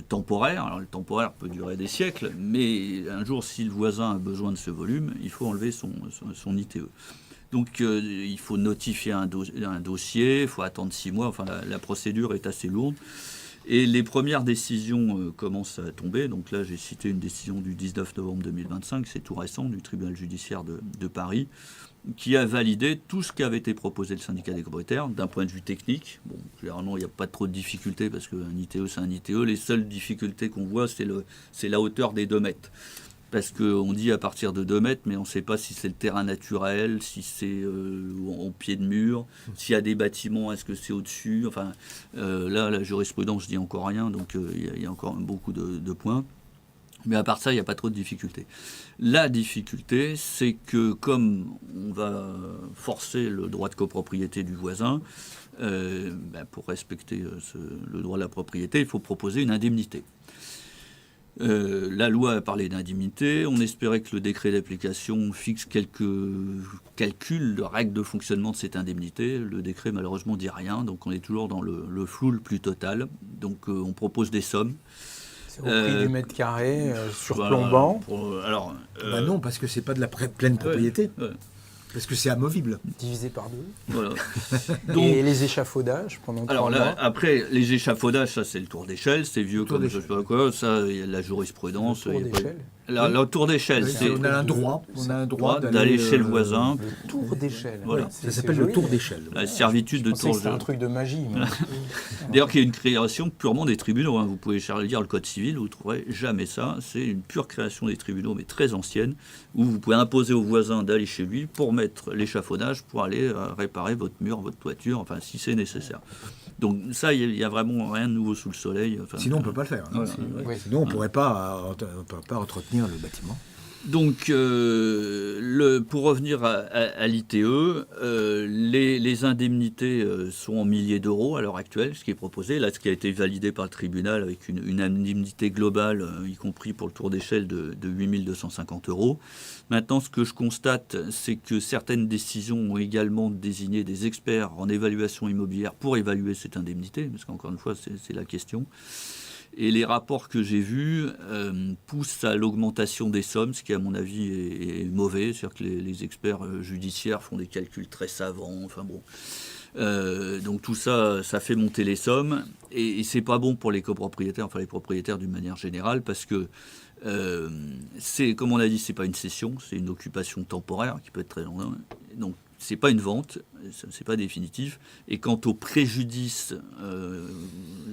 temporaire. Alors le temporaire peut durer des siècles, mais un jour, si le voisin a besoin de ce volume, il faut enlever son ITE. Donc il faut notifier un dossier, il faut attendre 6 mois, enfin la procédure est assez lourde. Et les premières décisions commencent à tomber. Donc là, j'ai cité une décision du 19 novembre 2025, c'est tout récent, du tribunal judiciaire de Paris, qui a validé tout ce qui avait été proposé le syndicat des copropriétaires d'un point de vue technique. Bon, généralement, il n'y a pas trop de difficultés parce qu'un ITE, c'est un ITE. Les seules difficultés qu'on voit, c'est la hauteur des 2 mètres. Parce qu'on dit à partir de 2 mètres, mais on ne sait pas si c'est le terrain naturel, si c'est au pied de mur, s'il y a des bâtiments, est-ce que c'est au-dessus. Enfin, là, la jurisprudence ne dit encore rien, donc il y a encore beaucoup de points. Mais à part ça, il n'y a pas trop de difficultés. La difficulté, c'est que comme on va forcer le droit de copropriété du voisin, pour respecter le droit de la propriété, il faut proposer une indemnité. La loi a parlé d'indemnité. On espérait que le décret d'application fixe quelques calculs de règles de fonctionnement de cette indemnité. Le décret, malheureusement, dit rien. Donc, on est toujours dans le flou le plus total. Donc, on propose des sommes. C'est au prix du mètre carré, surplombant. Voilà, non, parce que c'est pas de la pleine propriété. Parce que c'est amovible. Divisé par 2. Voilà. Donc, et les échafaudages pendant 3 mois. Après, les échafaudages, ça c'est le tour d'échelle, c'est vieux comme je sais pas quoi, ça il y a de la jurisprudence. Le tour d'échelle. Le tour d'échelle, c'est on a un droit d'aller chez le voisin. Le tour d'échelle. Voilà. Ça s'appelle le tour d'échelle. La servitude de tour d'échelle. C'est un truc de magie. D'ailleurs, qu'il y a une création purement des tribunaux. Vous pouvez lire le code civil, vous ne trouverez jamais ça. C'est une pure création des tribunaux, mais très ancienne, où vous pouvez imposer au voisin d'aller chez lui pour mettre l'échafaudage, pour aller réparer votre mur, votre toiture, enfin si c'est nécessaire. Donc ça, il n'y a vraiment rien de nouveau sous le soleil. Enfin, sinon, on ne peut pas le faire. Hein. Voilà. Sinon, on ne pourrait pas entretenir le bâtiment. Donc, pour revenir à l'ITE, les indemnités sont en milliers d'euros à l'heure actuelle, ce qui est proposé. Là, ce qui a été validé par le tribunal avec une indemnité globale, y compris pour le tour d'échelle, de 8 250 €. Maintenant, ce que je constate, c'est que certaines décisions ont également désigné des experts en évaluation immobilière pour évaluer cette indemnité, parce qu'encore une fois, c'est la question. Et les rapports que j'ai vus poussent à l'augmentation des sommes, ce qui, à mon avis, est mauvais. C'est-à-dire que les experts judiciaires font des calculs très savants. Enfin bon. Donc tout ça, ça fait monter les sommes. Et c'est pas bon pour les copropriétaires, enfin les propriétaires d'une manière générale, parce que comme on a dit, c'est pas une cession, c'est une occupation temporaire qui peut être très longue. Donc c'est pas une vente, c'est pas définitif. Et quant au préjudice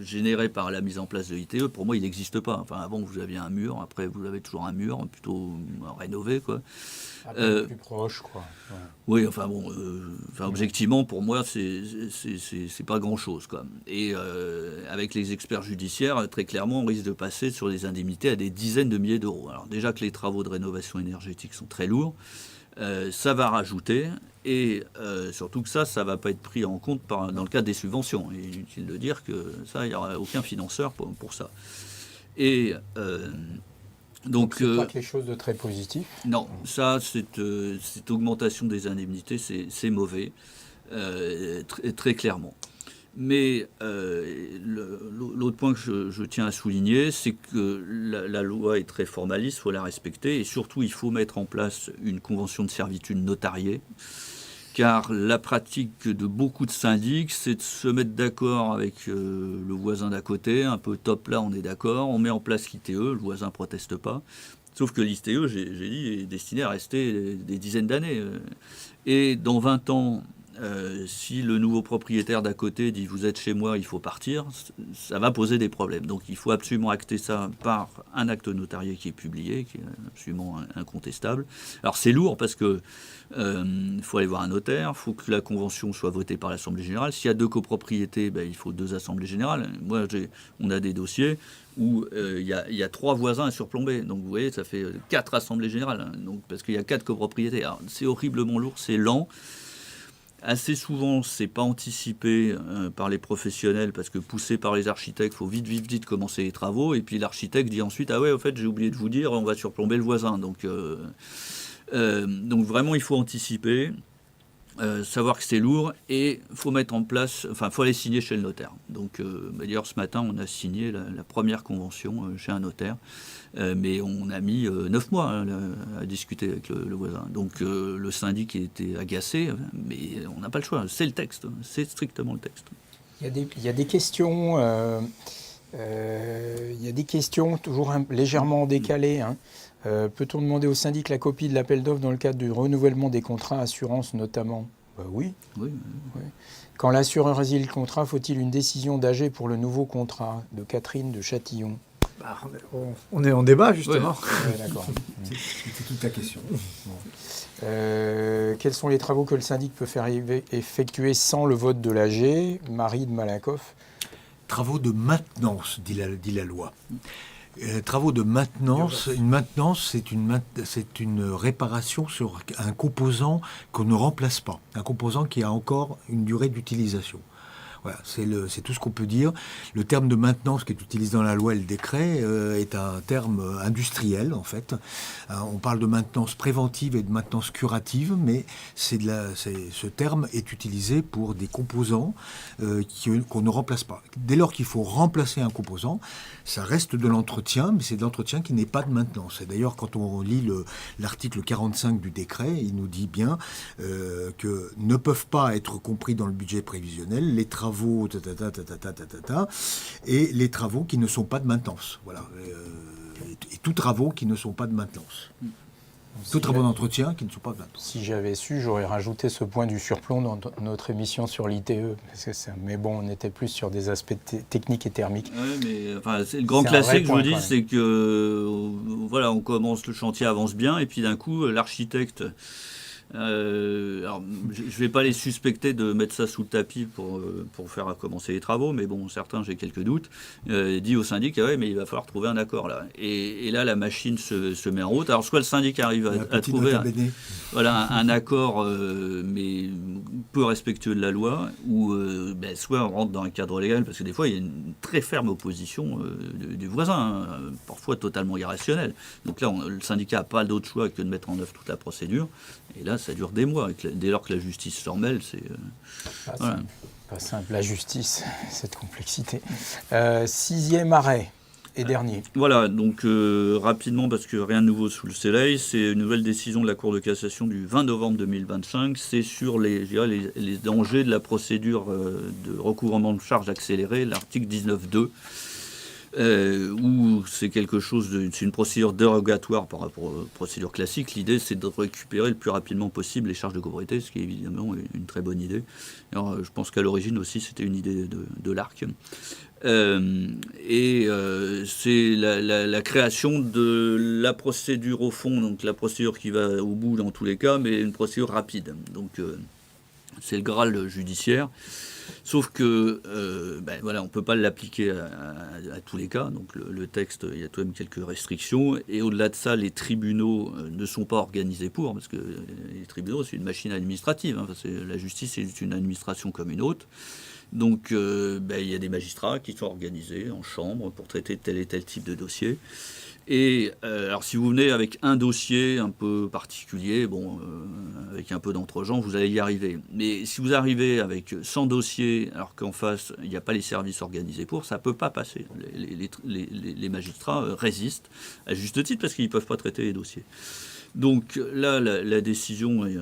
généré par la mise en place de l'ITE, pour moi, il n'existe pas. Enfin, avant, vous aviez un mur, après, vous avez toujours un mur, plutôt rénové, quoi. Plus proche, quoi. Ouais. Oui, enfin bon, objectivement, pour moi, c'est pas grand-chose, quoi. Et avec les experts judiciaires, très clairement, on risque de passer sur des indemnités à des dizaines de milliers d'euros. Alors déjà que les travaux de rénovation énergétique sont très lourds, ça va rajouter, et surtout que ça va pas être pris en compte dans le cadre des subventions. Il est inutile de dire que ça, il n'y aura aucun financeur pour ça. Et donc c'est pas quelque chose de très positif. Non, ça, cette augmentation des indemnités, c'est mauvais, très clairement. Mais l'autre point que je tiens à souligner, c'est que la loi est très formaliste, il faut la respecter, et surtout, il faut mettre en place une convention de servitude notariée, car la pratique de beaucoup de syndics, c'est de se mettre d'accord avec le voisin d'à côté, un peu top là, on est d'accord, on met en place l'ITE, le voisin ne proteste pas. Sauf que l'ITE, j'ai dit, est destiné à rester des dizaines d'années. Et dans 20 ans, si le nouveau propriétaire d'à côté dit « vous êtes chez moi, il faut partir », ça va poser des problèmes. Donc il faut absolument acter ça par un acte notarié qui est publié, qui est absolument incontestable. Alors c'est lourd parce que faut aller voir un notaire, il faut que la convention soit votée par l'Assemblée générale. S'il y a 2 copropriétés, il faut 2 assemblées générales. Moi, on a des dossiers où il y a 3 voisins à surplomber. Donc vous voyez, ça fait 4 assemblées générales. Donc, parce qu'il y a 4 copropriétés. Alors, c'est horriblement lourd, c'est lent. Assez souvent, c'est pas anticipé par les professionnels parce que poussé par les architectes, il faut vite commencer les travaux. Et puis l'architecte dit ensuite « Ah ouais, au fait, j'ai oublié de vous dire, on va surplomber le voisin. » Donc vraiment, il faut anticiper. Savoir que c'est lourd et faut mettre en place, faut aller signer chez le notaire. Donc d'ailleurs ce matin on a signé la première convention chez un notaire, mais on a mis 9 mois à discuter avec le voisin. Donc le syndic était agacé, mais on n'a pas le choix. C'est le texte, c'est strictement le texte. Il y a des questions, toujours légèrement décalées. Hein. Peut-on demander au syndic la copie de l'appel d'offres dans le cadre du renouvellement des contrats assurance notamment ? Oui. Quand l'assureur résile le contrat, faut-il une décision d'AG pour le nouveau contrat ? De Catherine de Châtillon. On est en débat justement. Ouais, d'accord. C'était toute la question. Quels sont les travaux que le syndic peut faire effectuer sans le vote de l'AG ? Marie de Malakoff. Travaux de maintenance, dit la loi. Travaux de maintenance, une maintenance, c'est une réparation sur un composant qu'on ne remplace pas, un composant qui a encore une durée d'utilisation. Voilà, c'est tout ce qu'on peut dire. Le terme de maintenance qui est utilisé dans la loi et le décret est un terme industriel, en fait. On parle de maintenance préventive et de maintenance curative, mais ce terme est utilisé pour des composants qu'on ne remplace pas. Dès lors qu'il faut remplacer un composant, ça reste de l'entretien, mais c'est de l'entretien qui n'est pas de maintenance. Et d'ailleurs, quand on lit l'article 45 du décret, il nous dit bien que ne peuvent pas être compris dans le budget prévisionnel les travaux et les travaux qui ne sont pas de maintenance. Voilà. Et tous travaux qui ne sont pas de maintenance. Tous travaux d'entretien qui ne sont pas de maintenance. Si j'avais su, j'aurais rajouté ce point du surplomb dans notre émission sur l'ITE. Mais bon, on était plus sur des aspects techniques et thermiques. Oui, mais c'est le grand classique, je vous dis, c'est que voilà, on commence, le chantier avance bien, et puis d'un coup, l'architecte... alors, je ne vais pas les suspecter de mettre ça sous le tapis pour faire commencer les travaux, mais bon, certains, j'ai quelques doutes. Dit au syndic, ouais, mais il va falloir trouver un accord là. Et là, la machine se met en route. Alors, soit le syndic arrive à trouver un accord, mais peu respectueux de la loi, ou soit on rentre dans un cadre légal, parce que des fois, il y a une très ferme opposition du voisin, parfois totalement irrationnelle. Donc là, le syndicat n'a pas d'autre choix que de mettre en œuvre toute la procédure. Et là, ça dure des mois. Dès lors que la justice s'en mêle, c'est... Pas simple, la justice, cette complexité. 6e arrêt et dernier. Voilà, donc rapidement, parce que rien de nouveau sous le soleil, c'est une nouvelle décision de la Cour de cassation du 20 novembre 2025. C'est sur les dangers de la procédure de recouvrement de charges accélérée, l'article 19.2. où c'est c'est une procédure dérogatoire par rapport aux procédures classiques. L'idée, c'est de récupérer le plus rapidement possible les charges de copropriété, ce qui est évidemment une très bonne idée. Alors, je pense qu'à l'origine aussi, c'était une idée de l'ARC. C'est la création de la procédure au fond, donc la procédure qui va au bout dans tous les cas, mais une procédure rapide. Donc, c'est le Graal judiciaire. Sauf que, on ne peut pas l'appliquer à tous les cas. Donc le texte, il y a tout de même quelques restrictions. Et au-delà de ça, les tribunaux ne sont pas organisés pour, parce que les tribunaux, c'est une machine administrative. La justice est une administration comme une autre. Donc il y a des magistrats qui sont organisés en chambre pour traiter tel et tel type de dossier. Et alors, si vous venez avec un dossier un peu particulier, avec un peu d'entre-gens, vous allez y arriver. Mais si vous arrivez avec 100 dossiers, alors qu'en face, il n'y a pas les services organisés pour, ça ne peut pas passer. Les magistrats résistent, à juste titre, parce qu'ils ne peuvent pas traiter les dossiers. Donc là, la décision est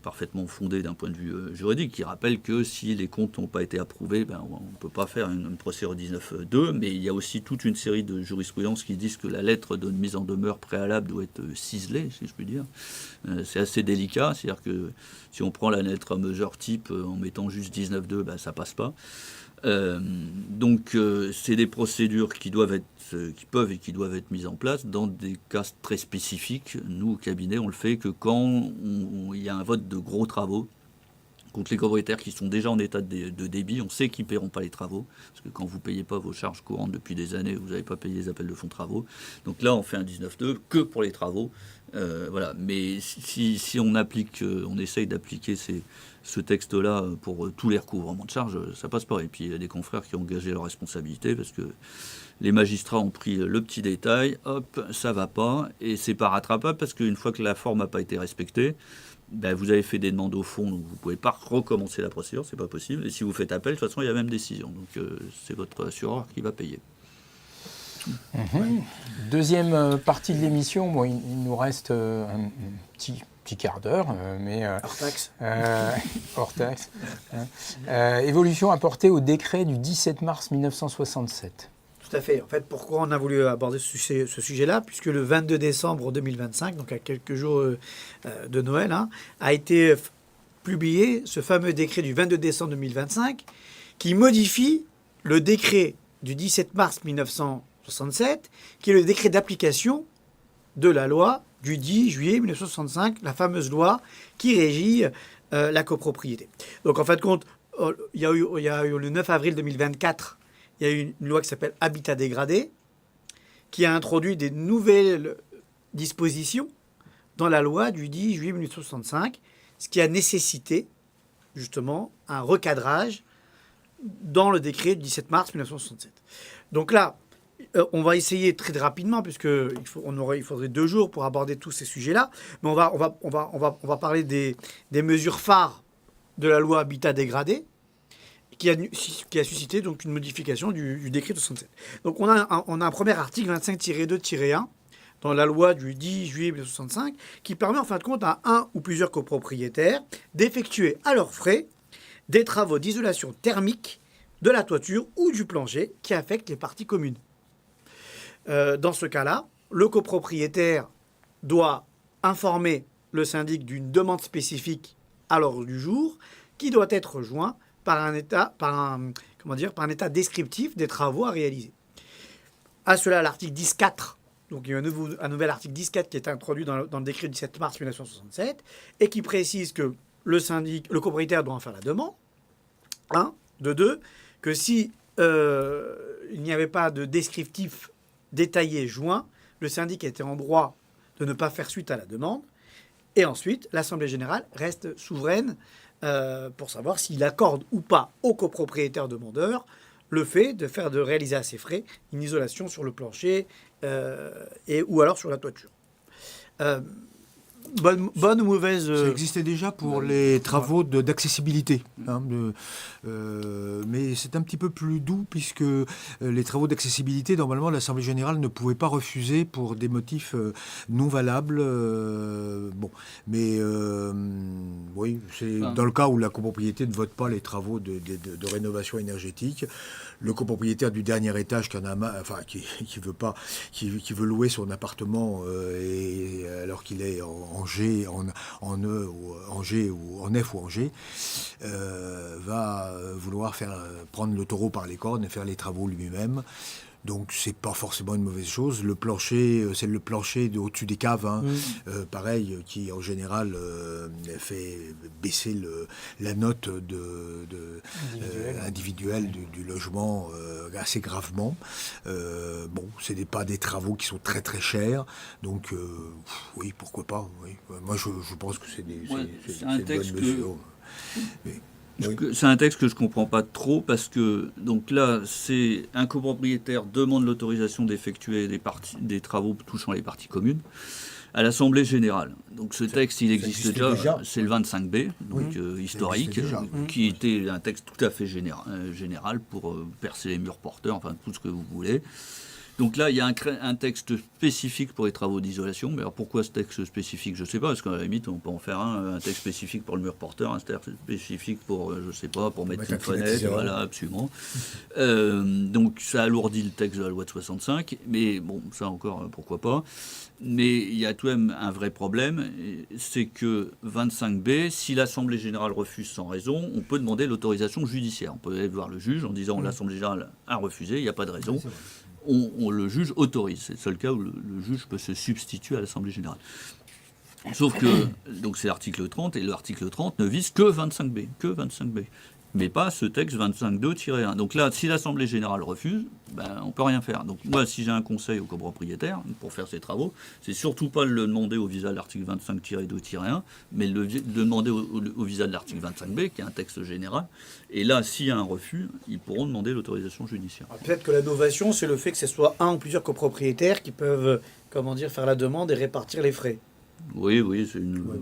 parfaitement fondée d'un point de vue juridique, qui rappelle que si les comptes n'ont pas été approuvés, on ne peut pas faire une procédure 19.2, mais il y a aussi toute une série de jurisprudences qui disent que la lettre de mise en demeure préalable doit être ciselée, si je puis dire. C'est assez délicat, c'est-à-dire que si on prend la lettre à mesure type en mettant juste 19.2, ça passe pas. Donc c'est des procédures qui peuvent être mises en place dans des cas très spécifiques. Nous, au cabinet, on le fait que quand il y a un vote de gros travaux contre les copropriétaires qui sont déjà en état de débit, on sait qu'ils ne paieront pas les travaux, parce que quand vous ne payez pas vos charges courantes depuis des années, vous n'avez pas payé les appels de fonds travaux. Donc là, on fait un 19.2 que pour les travaux. Voilà. Mais si on essaye d'appliquer ce texte-là pour tous les recouvrements de charges, ça passe pas. Et puis il y a des confrères qui ont engagé leur responsabilité parce que les magistrats ont pris le petit détail, hop, ça va pas, et c'est pas rattrapable parce qu'une fois que la forme n'a pas été respectée, vous avez fait des demandes au fond, donc vous pouvez pas recommencer la procédure, c'est pas possible. Et si vous faites appel, de toute façon, il y a même décision. Donc c'est votre assureur qui va payer. Deuxième partie de l'émission, il nous reste un petit quart d'heure, mais hors taxe. Évolution apportée au décret du 17 mars 1967. Tout à fait. En fait, pourquoi on a voulu aborder ce sujet-là? Puisque le 22 décembre 2025, donc à quelques jours de Noël, a été publié ce fameux décret du 22 décembre 2025 qui modifie le décret du 17 mars 1967, qui est le décret d'application de la loi du 10 juillet 1965, la fameuse loi qui régit la copropriété. Donc en fin de compte, il y a eu le 9 avril 2024, il y a eu une loi qui s'appelle Habitat dégradé, qui a introduit des nouvelles dispositions dans la loi du 10 juillet 1965, ce qui a nécessité justement un recadrage dans le décret du 17 mars 1967. Donc là, on va essayer très rapidement, puisqu'il faudrait 2 jours pour aborder tous ces sujets-là, mais on va parler des mesures phares de la loi Habitat dégradé, qui a suscité donc une modification du décret de 67. Donc on a un premier article 25-2-1 dans la loi du 10 juillet 1965 qui permet en fin de compte à un ou plusieurs copropriétaires d'effectuer à leurs frais des travaux d'isolation thermique de la toiture ou du plancher qui affectent les parties communes. Dans ce cas-là, le copropriétaire doit informer le syndic d'une demande spécifique à l'ordre du jour qui doit être joint par un état descriptif des travaux à réaliser. À cela, l'article 10.4, donc il y a un nouvel article 10.4 qui est introduit dans le décret du 17 mars 1967 et qui précise que le copropriétaire doit en faire la demande. 1, de 2, que si il n'y avait pas de descriptif détaillé joint, le syndic était en droit de ne pas faire suite à la demande. Et ensuite, l'Assemblée générale reste souveraine pour savoir s'il accorde ou pas au copropriétaire demandeur le fait de réaliser à ses frais une isolation sur le plancher ou alors sur la toiture. bonne ou mauvaise... Ça existait déjà pour les travaux d'accessibilité. Mais c'est un petit peu plus doux puisque les travaux d'accessibilité, normalement, l'Assemblée générale ne pouvait pas refuser pour des motifs non valables. Oui, c'est dans le cas où la copropriété ne vote pas les travaux de rénovation énergétique. Le copropriétaire du dernier étage qui veut louer son appartement alors qu'il est en G, en E ou en G ou en F ou en G, va vouloir prendre le taureau par les cornes et faire les travaux lui-même. Donc c'est pas forcément une mauvaise chose. Le plancher, c'est le plancher au-dessus des caves, pareil, qui en général fait baisser la note individuelle du logement assez gravement. C'est pas des travaux qui sont très très chers, donc oui, pourquoi pas. Oui. Moi je pense que c'est une bonne mesure. C'est un texte que je ne comprends pas trop parce que donc là, c'est un copropriétaire demande l'autorisation d'effectuer des travaux touchant les parties communes à l'Assemblée générale. Donc ce texte, il existe déjà. C'est le 25B, donc historique, qui était un texte tout à fait général pour percer les murs porteurs, enfin tout ce que vous voulez. Donc là, il y a un texte spécifique pour les travaux d'isolation. Mais alors pourquoi ce texte spécifique? Je ne sais pas, parce qu'à la limite, on peut en faire un texte spécifique pour le mur porteur, un texte spécifique pour, je ne sais pas, pour mettre une fenêtre. Voilà, absolument. Donc ça alourdit le texte de la loi de 65. Mais bon, ça encore, pourquoi pas. Mais il y a tout de même un vrai problème, c'est que 25B, si l'Assemblée générale refuse sans raison, on peut demander l'autorisation judiciaire. On peut aller voir le juge en disant l'Assemblée générale a refusé, il n'y a pas de raison. Le juge autorise. C'est le seul cas où le juge peut se substituer à l'Assemblée générale. Sauf que, donc c'est l'article 30, et l'article 30 ne vise que 25B, mais pas ce texte 25.2-1. Donc là, si l'Assemblée générale refuse, on ne peut rien faire. Donc moi, si j'ai un conseil au copropriétaire pour faire ses travaux, c'est surtout pas le demander au visa de l'article 25-2-1, mais le demander au visa de l'article 25B, qui est un texte général. Et là, s'il y a un refus, ils pourront demander l'autorisation judiciaire. Peut-être que la novation, c'est le fait que ce soit un ou plusieurs copropriétaires qui peuvent, faire la demande et répartir les frais. Oui, c'est une... Ouais.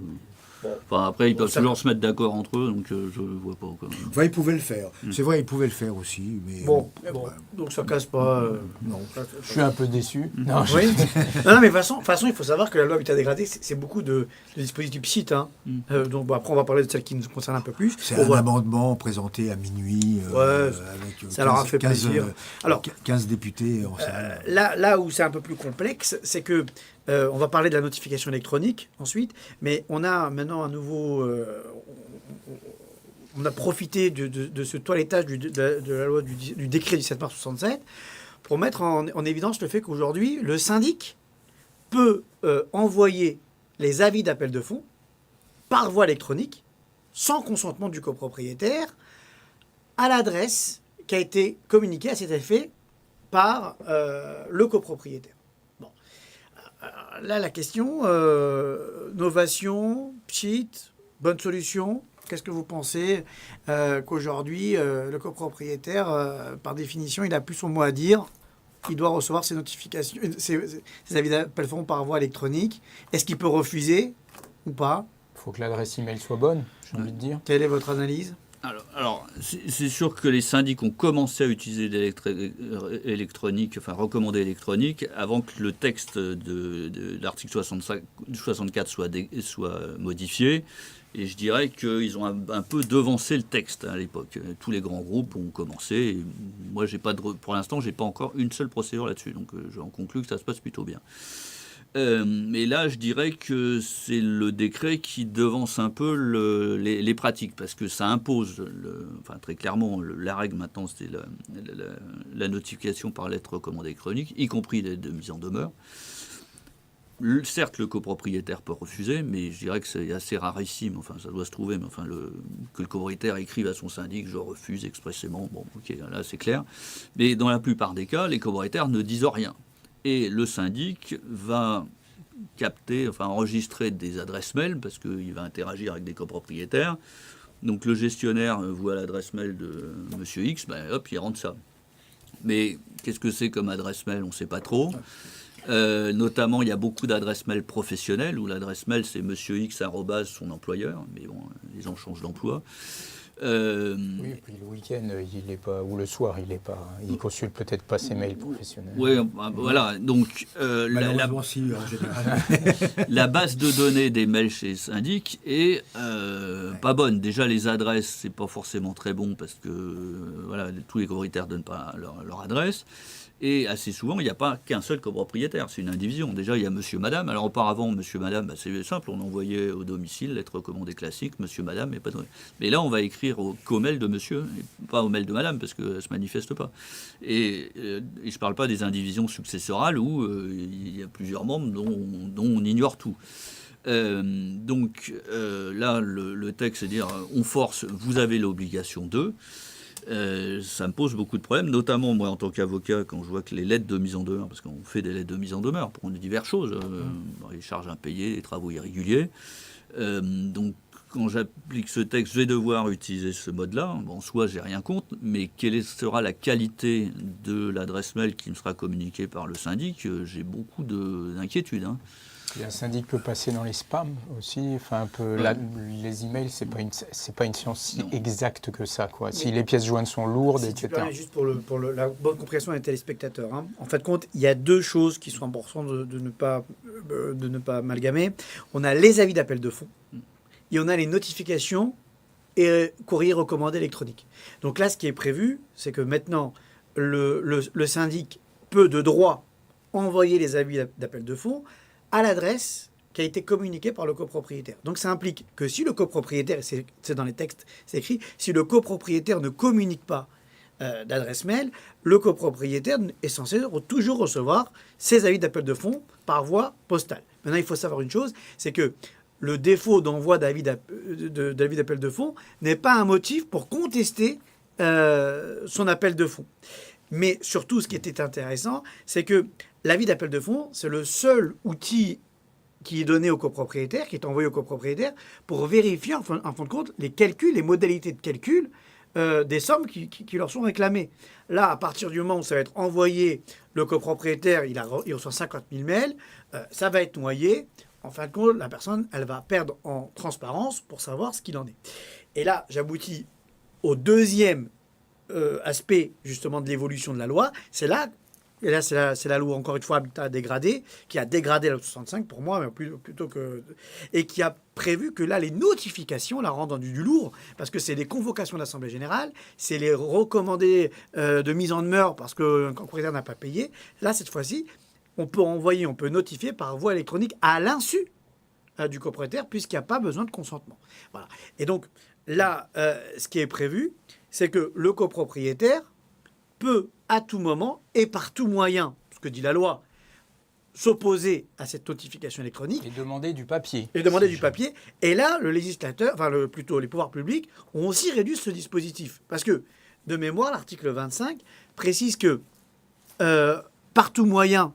Enfin, après, ils peuvent toujours se mettre d'accord entre eux, donc je ne vois pas. Enfin, ils pouvaient le faire. C'est vrai, ils pouvaient le faire aussi. Mais donc ça casse pas. Non. Je suis un peu déçu. Non, oui. non, mais de toute façon, il faut savoir que la loi habitat dégradé, c'est beaucoup de dispositifs PSIT. Donc après, on va parler de celle qui nous concerne un peu plus. C'est un amendement présenté à minuit. Avec ça leur a fait plaisir. Alors, 15 députés en salle. Là où c'est un peu plus complexe, c'est que on va parler de la notification électronique ensuite, mais on a maintenant un nouveau... on a profité de ce toilettage de la loi du décret du 7 mars 67 pour mettre en évidence le fait qu'aujourd'hui, le syndic peut envoyer les avis d'appel de fonds par voie électronique, sans consentement du copropriétaire, à l'adresse qui a été communiquée à cet effet par le copropriétaire. Là, la question, novation, PSIT, bonne solution. Qu'est-ce que vous pensez qu'aujourd'hui, le copropriétaire, par définition, il n'a plus son mot à dire. Il doit recevoir ses notifications, ses avis d'appel fonds par voie électronique. Est-ce qu'il peut refuser ou pas? Il faut que l'adresse email soit bonne, j'ai envie de dire. Quelle est votre analyse? Alors c'est sûr que les syndics ont commencé à utiliser l'électronique, enfin recommandé électronique, avant que le texte de l'article 64 soit modifié. Et je dirais qu'ils ont un peu devancé le texte à l'époque. Tous les grands groupes ont commencé. Et moi, pour l'instant, j'ai pas encore une seule procédure là-dessus. Donc j'en conclus que ça se passe plutôt bien. Mais là, je dirais que c'est le décret qui devance un peu les pratiques, parce que ça impose, très clairement, la règle maintenant, c'est la notification par lettre recommandée électronique, y compris de mise en demeure. Certes, le copropriétaire peut refuser, mais je dirais que c'est assez rarissime, ça doit se trouver, mais que le copropriétaire écrive à son syndic « je refuse expressément », bon, ok, là c'est clair. Mais dans la plupart des cas, les copropriétaires ne disent rien. Et le syndic va enregistrer des adresses mail, parce qu'il va interagir avec des copropriétaires. Donc le gestionnaire voit l'adresse mail de Monsieur X, hop, il rentre ça. Mais qu'est-ce que c'est comme adresse mail? On ne sait pas trop. Notamment, il y a beaucoup d'adresses mail professionnelles où l'adresse mail, c'est monsieur X @ son employeur. Mais bon, les gens changent d'emploi. Oui, et puis le week-end, il est pas, ou le soir, il consulte peut-être pas ses mails professionnels. Oui, voilà. Donc, malheureusement, si, en général. la base de données des mails chez Syndic est pas bonne. Déjà, les adresses, c'est pas forcément très bon parce que voilà, tous les copropriétaires donnent pas leur adresse. Et assez souvent, il n'y a pas qu'un seul copropriétaire, c'est une indivision. Déjà, il y a monsieur, madame. Alors auparavant, monsieur, madame, c'est simple, on envoyait au domicile, lettre recommandée classique, monsieur, madame, et pas de... Mais là, on va écrire qu'au mail de monsieur, et pas au mail de madame, parce qu'elle ne se manifeste pas. Et je ne parle pas des indivisions successorales où il y a plusieurs membres dont on ignore tout. Donc là, le texte, c'est dire, on force, vous avez l'obligation de... ça me pose beaucoup de problèmes, notamment moi en tant qu'avocat, quand je vois que les lettres de mise en demeure, parce qu'on fait des lettres de mise en demeure pour diverses choses, les charges impayées, les travaux irréguliers. Donc quand j'applique ce texte, je vais devoir utiliser ce mode-là. Bon, soit j'ai rien contre, mais quelle sera la qualité de l'adresse mail qui me sera communiquée par le syndic? J'ai beaucoup d'inquiétudes. Et un syndic peut passer dans les spams aussi. Enfin, les emails, c'est pas une science si exacte que ça, quoi. Si les pièces jointes sont lourdes, si etc. Juste pour la bonne compréhension des téléspectateurs. En fait, compte, il y a deux choses qui sont importantes de ne pas amalgamer. On a les avis d'appel de fonds et on a les notifications et courrier recommandé électronique. Donc là, ce qui est prévu, c'est que maintenant, le syndic peut de droit envoyer les avis d'appel de fonds à l'adresse qui a été communiquée par le copropriétaire. Donc ça implique que si le copropriétaire, c'est dans les textes, c'est écrit, si le copropriétaire ne communique pas d'adresse mail, le copropriétaire est censé toujours recevoir ses avis d'appel de fonds par voie postale. Maintenant, il faut savoir une chose, c'est que le défaut d'envoi d'avis d'appel de fonds n'est pas un motif pour contester son appel de fonds. Mais surtout, ce qui était intéressant, c'est que l'avis d'appel de fonds, c'est le seul outil qui est donné au copropriétaire, qui est envoyé au copropriétaire, pour vérifier, en fin de compte, les calculs, les modalités de calcul des sommes qui leur sont réclamées. Là, à partir du moment où ça va être envoyé, le copropriétaire, il reçoit 50 000 mails, ça va être noyé. En fin de compte, la personne, elle va perdre en transparence pour savoir ce qu'il en est. Et là, j'aboutis au deuxième aspect, justement, de l'évolution de la loi. C'est là c'est la loi, encore une fois, Habitat dégradé, qui a dégradé la loi 65 pour moi, mais plutôt que... Et qui a prévu que là, les notifications la rendent du lourd, parce que c'est les convocations de l'Assemblée générale, c'est les recommandés de mise en demeure parce qu'un copropriétaire n'a pas payé. Là, cette fois-ci, on peut notifier par voie électronique à l'insu du copropriétaire, puisqu'il n'y a pas besoin de consentement. Voilà. Et donc, là, ce qui est prévu, c'est que le copropriétaire peut, à tout moment et par tout moyen, ce que dit la loi, s'opposer à cette notification électronique. Et demander du papier. Et là, le législateur, plutôt les pouvoirs publics, ont aussi réduit ce dispositif. Parce que, de mémoire, l'article 25 précise que, par tout moyen,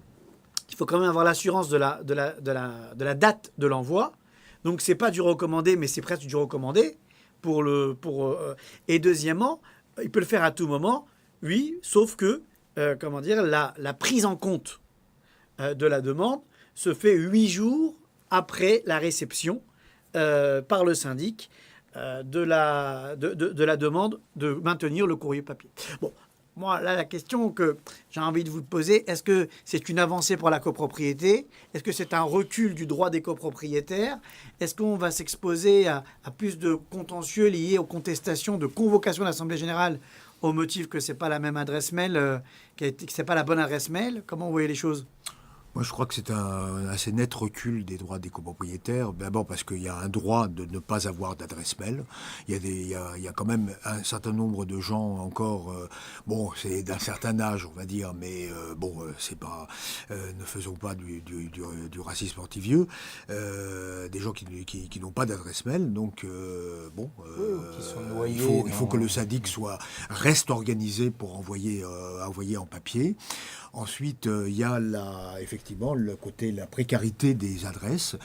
il faut quand même avoir l'assurance de la date de l'envoi. Donc, c'est pas du recommandé, mais c'est presque du recommandé. Et deuxièmement, il peut le faire à tout moment, oui, sauf que, la prise en compte de la demande se fait 8 jours après la réception par le syndic de la demande de maintenir le courrier papier. Bon, moi, là, la question que j'ai envie de vous poser, est-ce que c'est une avancée pour la copropriété? Est-ce que c'est un recul du droit des copropriétaires? Est-ce qu'on va s'exposer à plus de contentieux liés aux contestations de convocation de l'Assemblée générale au motif que ce n'est pas la même adresse mail, que ce n'est pas la bonne adresse mail? Comment vous voyez les choses? Moi, je crois que c'est un assez net recul des droits des copropriétaires. D'abord parce qu'il y a un droit de ne pas avoir d'adresse mail. Il y a quand même un certain nombre de gens encore, c'est d'un certain âge, on va dire, mais c'est pas, ne faisons pas du racisme anti-vieux. Des gens qui n'ont pas d'adresse mail, donc qui sont noyés il faut que le syndic reste organisé pour envoyer en papier. Ensuite, il y a effectivement effectivement le côté, la précarité des adresses.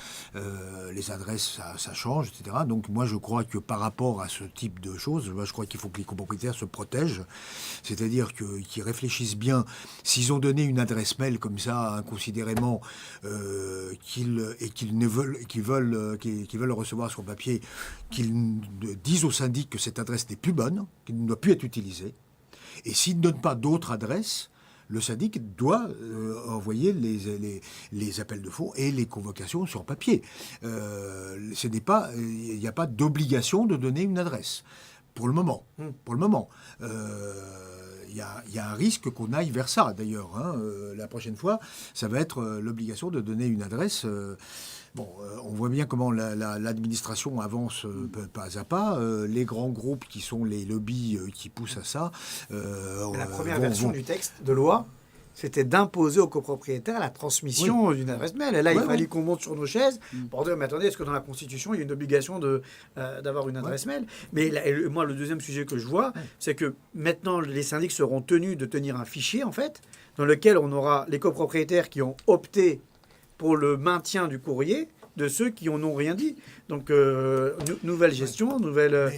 Les adresses, ça change, etc. Donc moi, je crois que par rapport à ce type de choses, je crois qu'il faut que les copropriétaires se protègent, c'est-à-dire qu'ils réfléchissent bien. S'ils ont donné une adresse mail comme ça, inconsidérément, qu'ils veulent recevoir sur papier, qu'ils disent au syndic que cette adresse n'est plus bonne, qu'elle ne doit plus être utilisée. Et s'ils ne donnent pas d'autres adresses, le syndic doit envoyer les appels de fonds et les convocations sur papier. Il n'y a pas d'obligation de donner une adresse, pour le moment. Pour le moment. Il y a un risque qu'on aille vers ça, d'ailleurs. La prochaine fois, ça va être l'obligation de donner une adresse. On voit bien comment l'administration avance pas à pas. Les grands groupes qui sont les lobbies qui poussent à ça. La première version du texte de loi, c'était d'imposer aux copropriétaires la transmission d'une adresse mail. Et là, il fallait qu'on monte sur nos chaises pour dire, mais attendez, est-ce que dans la Constitution, il y a une obligation d'avoir une adresse mail? Mais là, moi, le deuxième sujet que je vois, c'est que maintenant, les syndics seront tenus de tenir un fichier, en fait, dans lequel on aura les copropriétaires qui ont opté pour le maintien du courrier de ceux qui en ont rien dit. Donc, nouvelle gestion, nouvelle...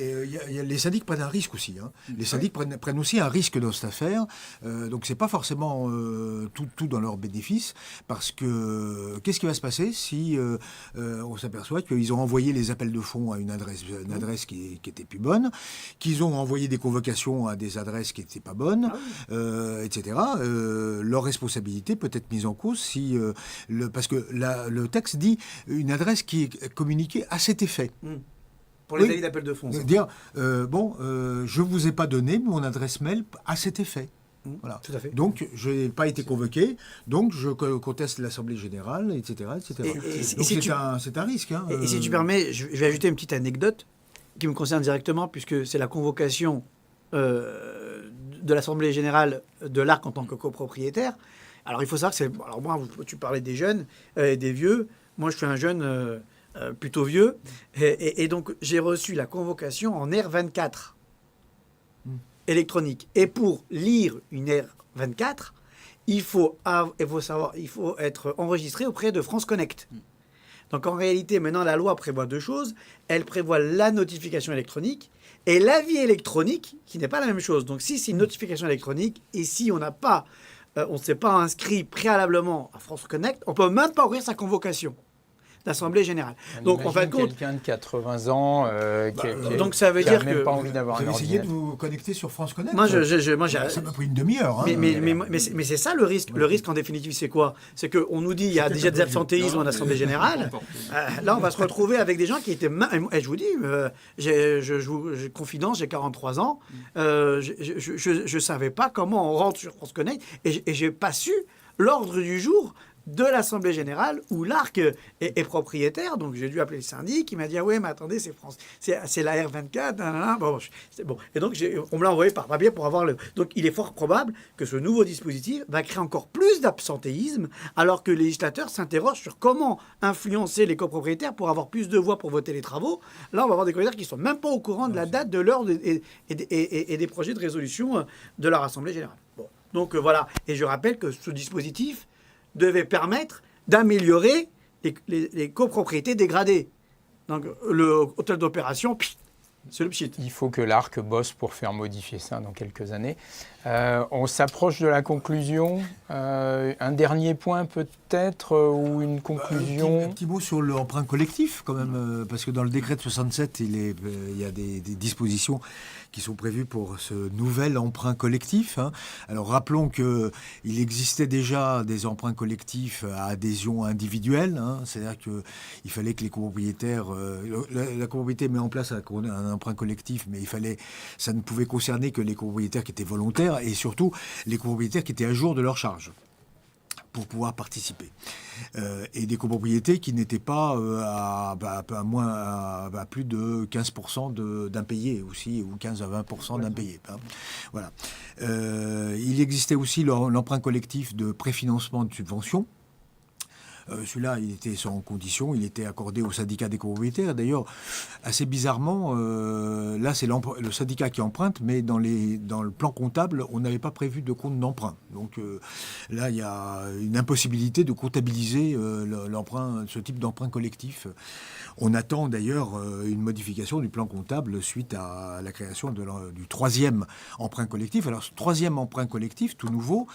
Les syndics prennent un risque aussi. Les syndics prennent aussi un risque dans cette affaire. Donc, c'est pas forcément tout dans leur bénéfice. Parce que, qu'est-ce qui va se passer si on s'aperçoit qu'ils ont envoyé les appels de fonds à une adresse qui était plus bonne, qu'ils ont envoyé des convocations à des adresses qui n'étaient pas bonnes, etc. Leur responsabilité peut être mise en cause parce que le texte dit une adresse qui est communiquée à cet effet. Pour les délits d'appel de fonds. Dire, je ne vous ai pas donné mon adresse mail à cet effet. Voilà. Tout à fait. Donc, je n'ai pas été convoqué, donc je conteste l'Assemblée Générale, etc. Donc, c'est un risque. Et si tu permets, je vais ajouter une petite anecdote qui me concerne directement, puisque c'est la convocation de l'Assemblée Générale de l'ARC en tant que copropriétaire. Alors, il faut savoir que alors moi, tu parlais des jeunes et des vieux. Moi, je suis un jeune plutôt vieux. Et donc, j'ai reçu la convocation en R24 électronique. Et pour lire une R24, il faut être enregistré auprès de France Connect. Donc, en réalité, maintenant, la loi prévoit deux choses. Elle prévoit la notification électronique et l'avis électronique, qui n'est pas la même chose. Donc, si c'est une notification électronique et si on n'a pas... on ne s'est pas inscrit préalablement à France Connect, on ne peut même pas ouvrir sa convocation d'Assemblée Générale. Donc, en fin de compte, quelqu'un de 80 ans donc ça veut dire même que pas envie d'avoir vous un avez essayé ordinateur. de vous connecter sur France Connect? Moi, ça m'a pris une demi-heure. Mais c'est ça le risque. Le risque, en définitive, c'est quoi? C'est qu'on nous dit il y a déjà des absentéismes en Assemblée Générale. Là, on va se retrouver avec des gens qui étaient... Et je vous dis, j'ai confidence, j'ai 43 ans. Je ne savais pas comment on rentre sur France Connect. Et je n'ai pas su l'ordre du jour de l'Assemblée Générale où l'ARC est propriétaire. Donc, j'ai dû appeler le syndic. Il m'a dit, ah oui, mais attendez, c'est la R24. Bon, c'est bon. Et donc, on me l'a envoyé par papier pour avoir le... Donc, il est fort probable que ce nouveau dispositif va créer encore plus d'absentéisme, alors que le législateur s'interroge sur comment influencer les copropriétaires pour avoir plus de voix pour voter les travaux. Là, on va avoir des copropriétaires qui ne sont même pas au courant de la date, de l'heure et des projets de résolution de leur Assemblée Générale. Bon. Donc, voilà. Et je rappelle que ce dispositif devait permettre d'améliorer les copropriétés dégradées. Donc, le hôtel d'opération, c'est le pchit. Il faut que l'ARC bosse pour faire modifier ça dans quelques années. On s'approche de la conclusion. Un dernier point peut-être, ou une conclusion. Un petit mot sur l'emprunt collectif quand même, parce que dans le décret de 67, il y a des dispositions qui sont prévues pour ce nouvel emprunt collectif. Alors rappelons qu'il existait déjà des emprunts collectifs à adhésion individuelle, c'est-à-dire qu'il fallait que les copropriétaires... la copropriété met en place un emprunt collectif, mais ça ne pouvait concerner que les copropriétaires qui étaient volontaires et surtout les copropriétaires qui étaient à jour de leur charge pour pouvoir participer. Et des copropriétés qui n'étaient pas à plus de 15% d'impayés aussi, ou 15 à 20% d'impayés. Voilà. Il existait aussi l'emprunt collectif de préfinancement de subventions. Celui-là, il était sans condition, il était accordé au syndicat des copropriétaires. D'ailleurs, assez bizarrement, là, c'est le syndicat qui emprunte, mais dans le plan comptable, on n'avait pas prévu de compte d'emprunt. Donc là, il y a une impossibilité de comptabiliser l'emprunt, ce type d'emprunt collectif. On attend d'ailleurs une modification du plan comptable suite à la création du 3e emprunt collectif. Alors, ce 3e emprunt collectif, tout nouveau,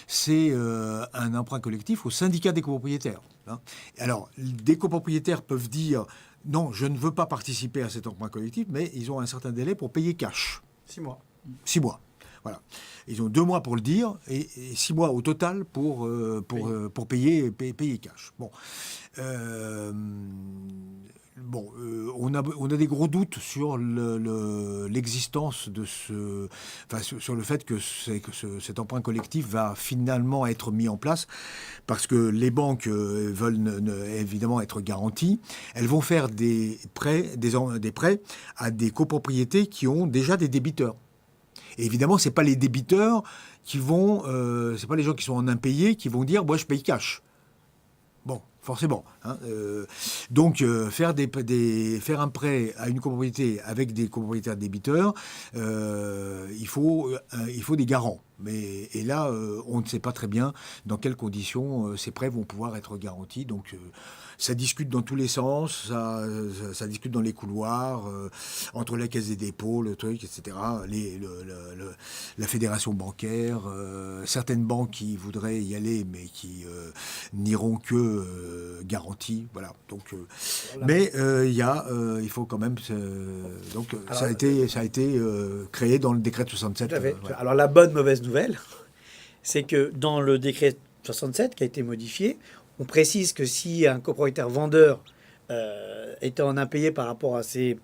c'est un emprunt collectif au syndicat des copropriétaires. Hein. Alors, des copropriétaires peuvent dire « Non, je ne veux pas participer à cet emprunt collectif », mais ils ont un certain délai pour payer cash. 6 mois. 6 mois. Voilà. Ils ont 2 mois pour le dire et 6 mois au total pour payer cash. Bon. On a des gros doutes sur l'existence de sur le fait que cet emprunt collectif va finalement être mis en place, parce que les banques veulent évidemment être garanties. Elles vont faire des prêts à des copropriétés qui ont déjà des débiteurs. Et évidemment, c'est pas les débiteurs qui vont, c'est pas les gens qui sont en impayés qui vont dire, moi je paye cash. Bon, forcément. Hein, donc, faire un prêt à une copropriété avec des copropriétaires débiteurs, il faut des garants. Et là, on ne sait pas très bien dans quelles conditions ces prêts vont pouvoir être garantis. Donc, ça discute dans tous les sens, ça discute dans les couloirs, entre la Caisse des dépôts, le truc, etc., la fédération bancaire, certaines banques qui voudraient y aller, mais qui n'iront que garantie. Voilà. Donc, mais il faut quand même... donc, alors, ça a été créé dans le décret de 67. Ouais. Alors, la bonne, mauvaise nouvelle, c'est que dans le décret 67 qui a été modifié, on précise que si un copropriétaire vendeur était en impayé par rapport à ses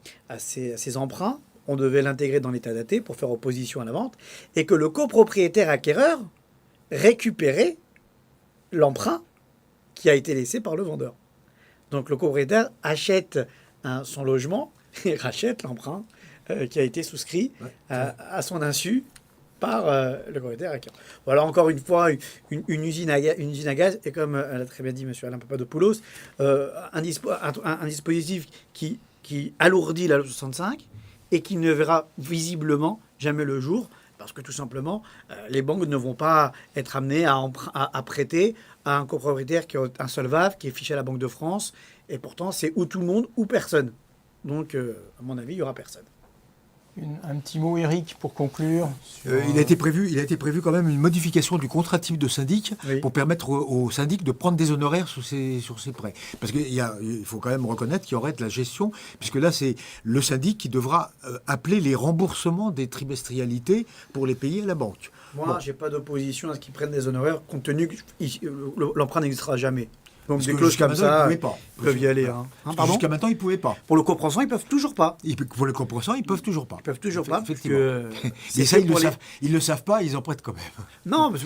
emprunts, on devait l'intégrer dans l'état daté pour faire opposition à la vente, et que le copropriétaire acquéreur récupérait l'emprunt qui a été laissé par le vendeur. Donc le copropriétaire achète son logement et rachète l'emprunt qui a été souscrit à son insu par le copropriétaire acquéreur. Voilà, encore une fois, une usine à gaz, et comme l'a très bien dit M. Alain Papadopoulos, un dispositif qui alourdit la loi 65 et qui ne verra visiblement jamais le jour, parce que tout simplement, les banques ne vont pas être amenées à prêter à un copropriétaire qui est insolvable, qui est fiché à la Banque de France, et pourtant c'est ou tout le monde ou personne. Donc, à mon avis, il n'y aura personne. Un petit mot, Eric, pour conclure. Il a été prévu quand même une modification du contrat type de syndic pour permettre au syndic de prendre des honoraires sur ses prêts. Parce qu'il faut quand même reconnaître qu'il y aurait de la gestion, puisque là, c'est le syndic qui devra appeler les remboursements des trimestrialités pour les payer à la banque. Moi, je n'ai pas d'opposition à ce qu'ils prennent des honoraires, compte tenu que l'emprunt n'existera jamais. Donc des clauses comme ça, ils peuvent y aller. Jusqu'à maintenant, ils ne pouvaient pas. Pour le coprocent, ils ne peuvent toujours pas. Pour le coprocent, ils ne peuvent toujours pas. Ils peuvent toujours pas. Effectivement. Mais ça, ils ne le savent pas, ils en prêtent quand même. Non, parce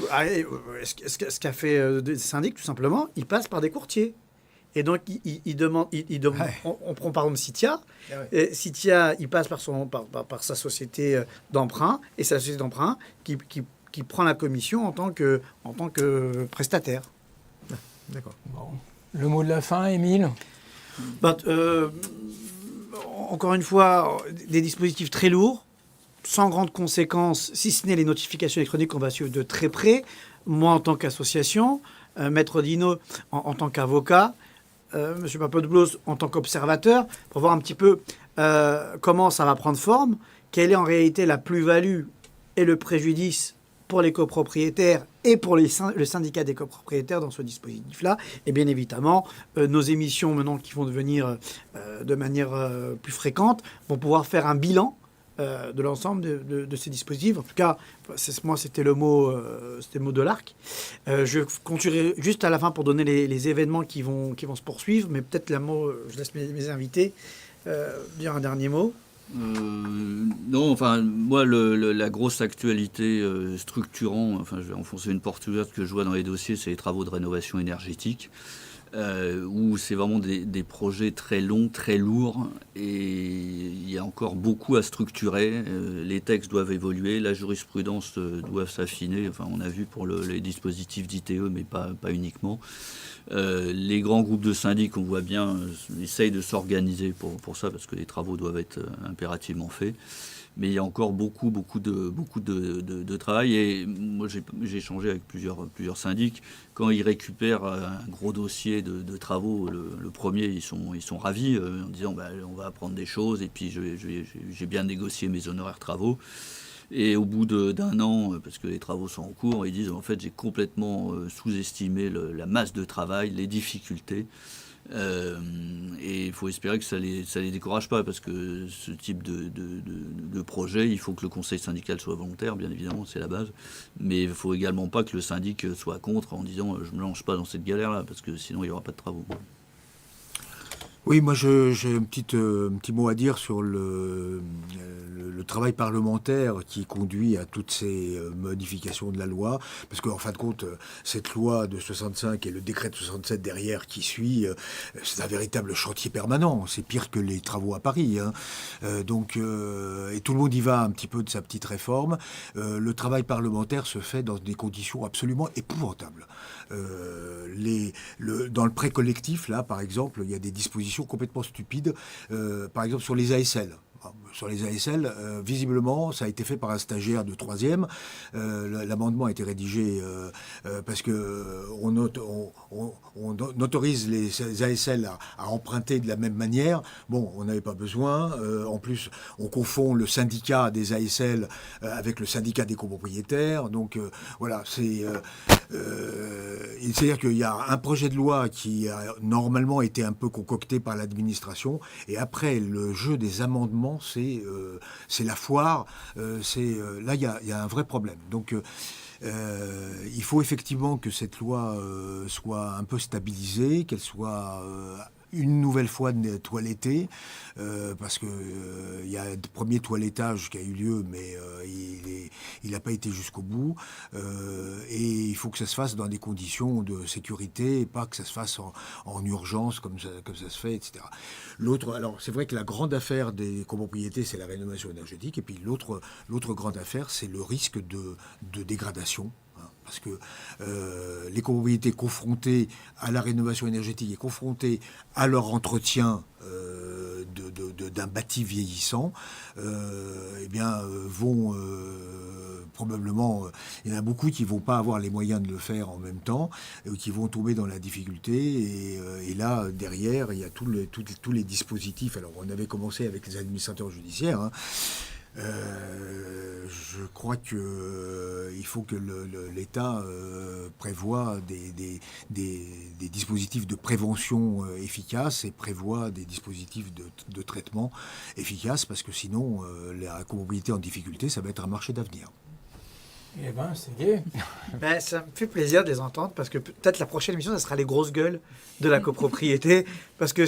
que, ce qu'a fait le syndic, tout simplement, ils passent par des courtiers. Et donc, ils demandent... On prend par exemple Citia. Et Citia, il passe par sa société d'emprunt, et sa société d'emprunt qui prend la commission en tant que prestataire. D'accord. Bon. Le mot de la fin, Émile ? Encore une fois, des dispositifs très lourds, sans grandes conséquences, si ce n'est les notifications électroniques qu'on va suivre de très près. Moi, en tant qu'association, Maître Dino, en tant qu'avocat, M. Papadopoulos, en tant qu'observateur, pour voir un petit peu comment ça va prendre forme, quelle est en réalité la plus-value et le préjudice pour les copropriétaires et pour le syndicat des copropriétaires dans ce dispositif-là. Et bien évidemment, nos émissions maintenant qui vont devenir de manière plus fréquente vont pouvoir faire un bilan de l'ensemble de ces dispositifs. En tout cas, moi, c'était le mot de l'ARC. Je continuerai juste à la fin pour donner les événements qui vont se poursuivre, mais peut-être je laisse mes invités dire un dernier mot. Non, enfin, moi, la grosse actualité structurant, enfin, je vais enfoncer une porte ouverte que je vois dans les dossiers, c'est les travaux de rénovation énergétique. où c'est vraiment des projets très longs, très lourds, et il y a encore beaucoup à structurer. Les textes doivent évoluer, la jurisprudence doit s'affiner. Enfin, on a vu pour les dispositifs d'ITE, mais pas uniquement. Les grands groupes de syndics, on voit bien, essayent de s'organiser pour ça, parce que les travaux doivent être impérativement faits. Mais il y a encore beaucoup de travail. Et moi, j'ai échangé avec plusieurs syndics. Quand ils récupèrent un gros dossier de travaux, le premier, ils sont ravis en disant on va apprendre des choses et puis j'ai bien négocié mes honoraires travaux. Et au bout d'un an, parce que les travaux sont en cours, ils disent en fait j'ai complètement sous-estimé la masse de travail, les difficultés. Et il faut espérer que ça les décourage pas, parce que ce type de projet, il faut que le conseil syndical soit volontaire, bien évidemment, c'est la base. Mais il ne faut également pas que le syndic soit contre en disant je ne me lance pas dans cette galère-là, parce que sinon il n'y aura pas de travaux. Oui, moi j'ai un petit mot à dire sur le travail parlementaire qui conduit à toutes ces modifications de la loi, parce qu'en fin de compte, cette loi de 65 et le décret de 67 derrière qui suit, c'est un véritable chantier permanent. C'est pire que les travaux à Paris, hein. Et tout le monde y va un petit peu de sa petite réforme. Le travail parlementaire se fait dans des conditions absolument épouvantables. Dans le prêt collectif, là, par exemple, il y a des dispositions complètement stupides, par exemple sur les ASL. Sur les ASL, visiblement, ça a été fait par un stagiaire de 3e. L'amendement a été rédigé parce que on autorise les ASL à emprunter de la même manière. Bon, on n'avait pas besoin. En plus, on confond le syndicat des ASL avec le syndicat des copropriétaires. Donc voilà, c'est-à-dire qu'il y a un projet de loi qui a normalement été un peu concocté par l'administration, et après le jeu des amendements, c'est la foire. Là, il y a un vrai problème. Donc, il faut effectivement que cette loi soit un peu stabilisée, qu'elle soit une nouvelle fois toilettée, parce que il y a un premier toilettage qui a eu lieu, mais il n'a pas été jusqu'au bout. Et il faut que ça se fasse dans des conditions de sécurité, et pas que ça se fasse en urgence comme ça se fait, etc. Alors c'est vrai que la grande affaire des copropriétés, c'est la rénovation énergétique, et puis l'autre grande affaire, c'est le risque de dégradation. Parce que les copropriétés confrontées à la rénovation énergétique et confrontées à leur entretien d'un bâti vieillissant, vont probablement... il y en a beaucoup qui ne vont pas avoir les moyens de le faire en même temps, qui vont tomber dans la difficulté. Et là, derrière, il y a tous les dispositifs. Alors, on avait commencé avec les administrateurs judiciaires, hein. Je crois qu'il faut que l'État prévoie des dispositifs de prévention efficaces et prévoit des dispositifs de traitement efficaces, parce que sinon, la copropriété en difficulté, ça va être un marché d'avenir. Eh ben, c'est gai. Ça me fait plaisir de les entendre, parce que peut-être la prochaine émission, ça sera les grosses gueules de la copropriété, parce que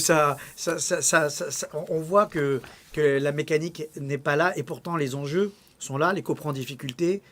on voit que la mécanique n'est pas là, et pourtant les enjeux sont là, les copros en difficulté,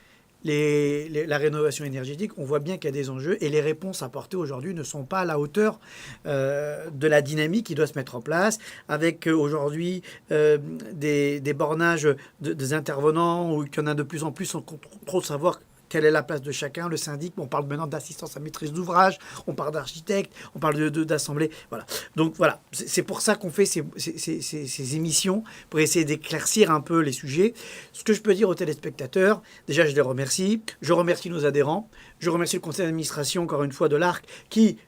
la rénovation énergétique, on voit bien qu'il y a des enjeux, et les réponses apportées aujourd'hui ne sont pas à la hauteur de la dynamique qui doit se mettre en place, avec aujourd'hui des bornages des intervenants, où il y en a de plus en plus, sans trop savoir quelle est la place de chacun. Le syndic, on parle maintenant d'assistance à maîtrise d'ouvrage, on parle d'architecte, on parle d'assemblée. Voilà. Donc voilà, c'est pour ça qu'on fait ces émissions, pour essayer d'éclaircir un peu les sujets. Ce que je peux dire aux téléspectateurs, déjà je les remercie. Je remercie nos adhérents. Je remercie le conseil d'administration, encore une fois, de l'ARC, qui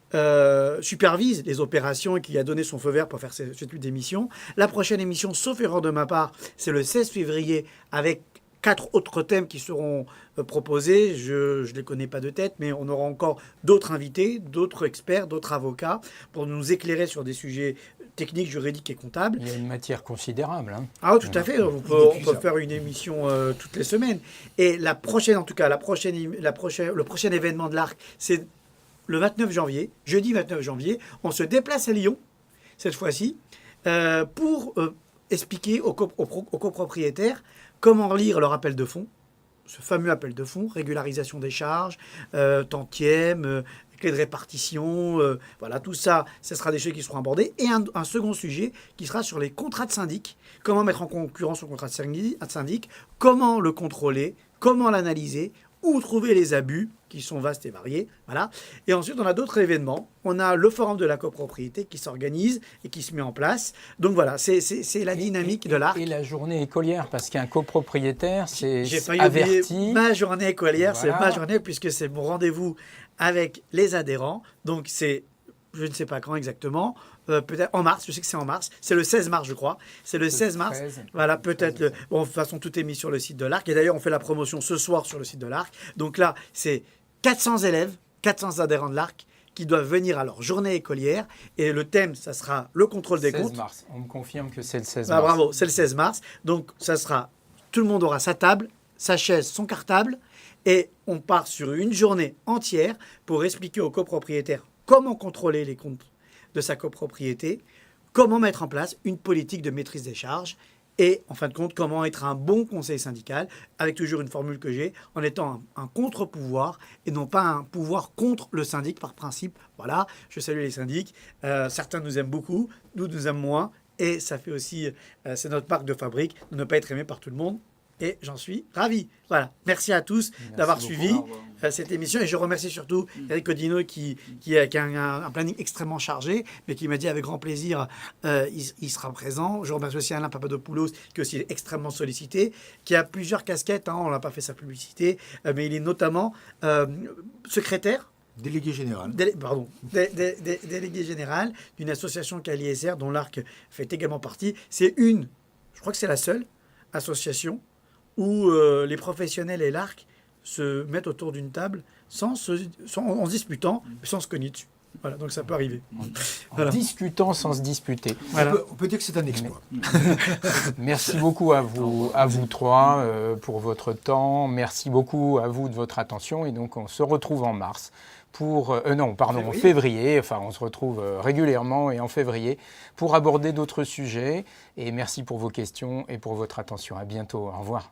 supervise les opérations et qui a donné son feu vert pour faire cette suite d'émissions. La prochaine émission, sauf erreur de ma part, c'est le 16 février, avec 4 autres thèmes qui seront proposés. Je ne les connais pas de tête, mais on aura encore d'autres invités, d'autres experts, d'autres avocats pour nous éclairer sur des sujets techniques, juridiques et comptables. Il y a une matière considérable, hein. Ah, tout à fait. On peut faire une émission toutes les semaines. Et la prochaine, en tout cas, le prochain événement de l'ARC, c'est le 29 janvier, jeudi 29 janvier. On se déplace à Lyon, cette fois-ci, pour expliquer aux copropriétaires comment lire leur appel de fonds, ce fameux appel de fonds, régularisation des charges, tantième, clés de répartition, voilà, tout ça, ce sera des choses qui seront abordés. Et un second sujet qui sera sur les contrats de syndic. Comment mettre en concurrence le contrat de syndic, comment le contrôler, comment l'analyser, où trouver les abus, qui sont vastes et variés. Voilà. Et ensuite, on a d'autres événements. On a le forum de la copropriété qui s'organise et qui se met en place. Donc voilà, c'est la dynamique de l'ARC. Et la journée écolière, parce qu'un copropriétaire, c'est averti. averti. Ma journée écolière, Voilà. c'est ma journée, puisque c'est mon rendez-vous avec les adhérents. Donc c'est, je ne sais pas quand exactement, peut-être en mars, je sais que c'est en mars. C'est le 16 mars, je crois. C'est le 16 mars. 13. Voilà, peut-être. Bon, de toute façon, tout est mis sur le site de l'ARC. Et d'ailleurs, on fait la promotion ce soir sur le site de l'ARC. Donc là, c'est 400 élèves, 400 adhérents de l'ARC qui doivent venir à leur journée écolière. Et le thème, ça sera le contrôle des 16 comptes. mars. On me confirme que c'est le 16 Ah, mars. bravo, c'est le 16 mars. Donc, ça sera, tout le monde aura sa table, sa chaise, son cartable. Et on part sur une journée entière pour expliquer aux copropriétaires comment contrôler les comptes de sa copropriété, comment mettre en place une politique de maîtrise des charges et, en fin de compte, comment être un bon conseil syndical, avec toujours une formule que j'ai, en étant un contre-pouvoir et non pas un pouvoir contre le syndic par principe. Voilà, je salue les syndics. Certains nous aiment beaucoup, d'autres nous aiment moins. Et ça fait aussi, c'est notre marque de fabrique de ne pas être aimé par tout le monde. Et j'en suis ravi. Voilà. Merci à tous d'avoir beaucoup. suivi cette émission. Et je remercie surtout Eric Codino qui a un planning extrêmement chargé, mais qui m'a dit avec grand plaisir, il sera présent. Je remercie aussi Alain Papadopoulos, qui aussi est extrêmement sollicité, qui a plusieurs casquettes. On n'a pas fait sa publicité, mais il est notamment secrétaire. Délégué général. Délégué général d'une association qui est à l'ISR, dont l'ARC fait également partie. Je crois que c'est la seule association où les professionnels et l'ARC se mettent autour d'une table en se disputant, mais sans se cogner dessus. Voilà, donc ça peut arriver. En discutant sans se disputer. Voilà. On peut dire que c'est un exploit. Merci beaucoup à vous trois pour votre temps. Merci beaucoup à vous de votre attention. Et donc, on se retrouve en mars en février. Enfin, on se retrouve régulièrement et en février pour aborder d'autres sujets. Et merci pour vos questions et pour votre attention. À bientôt. Au revoir.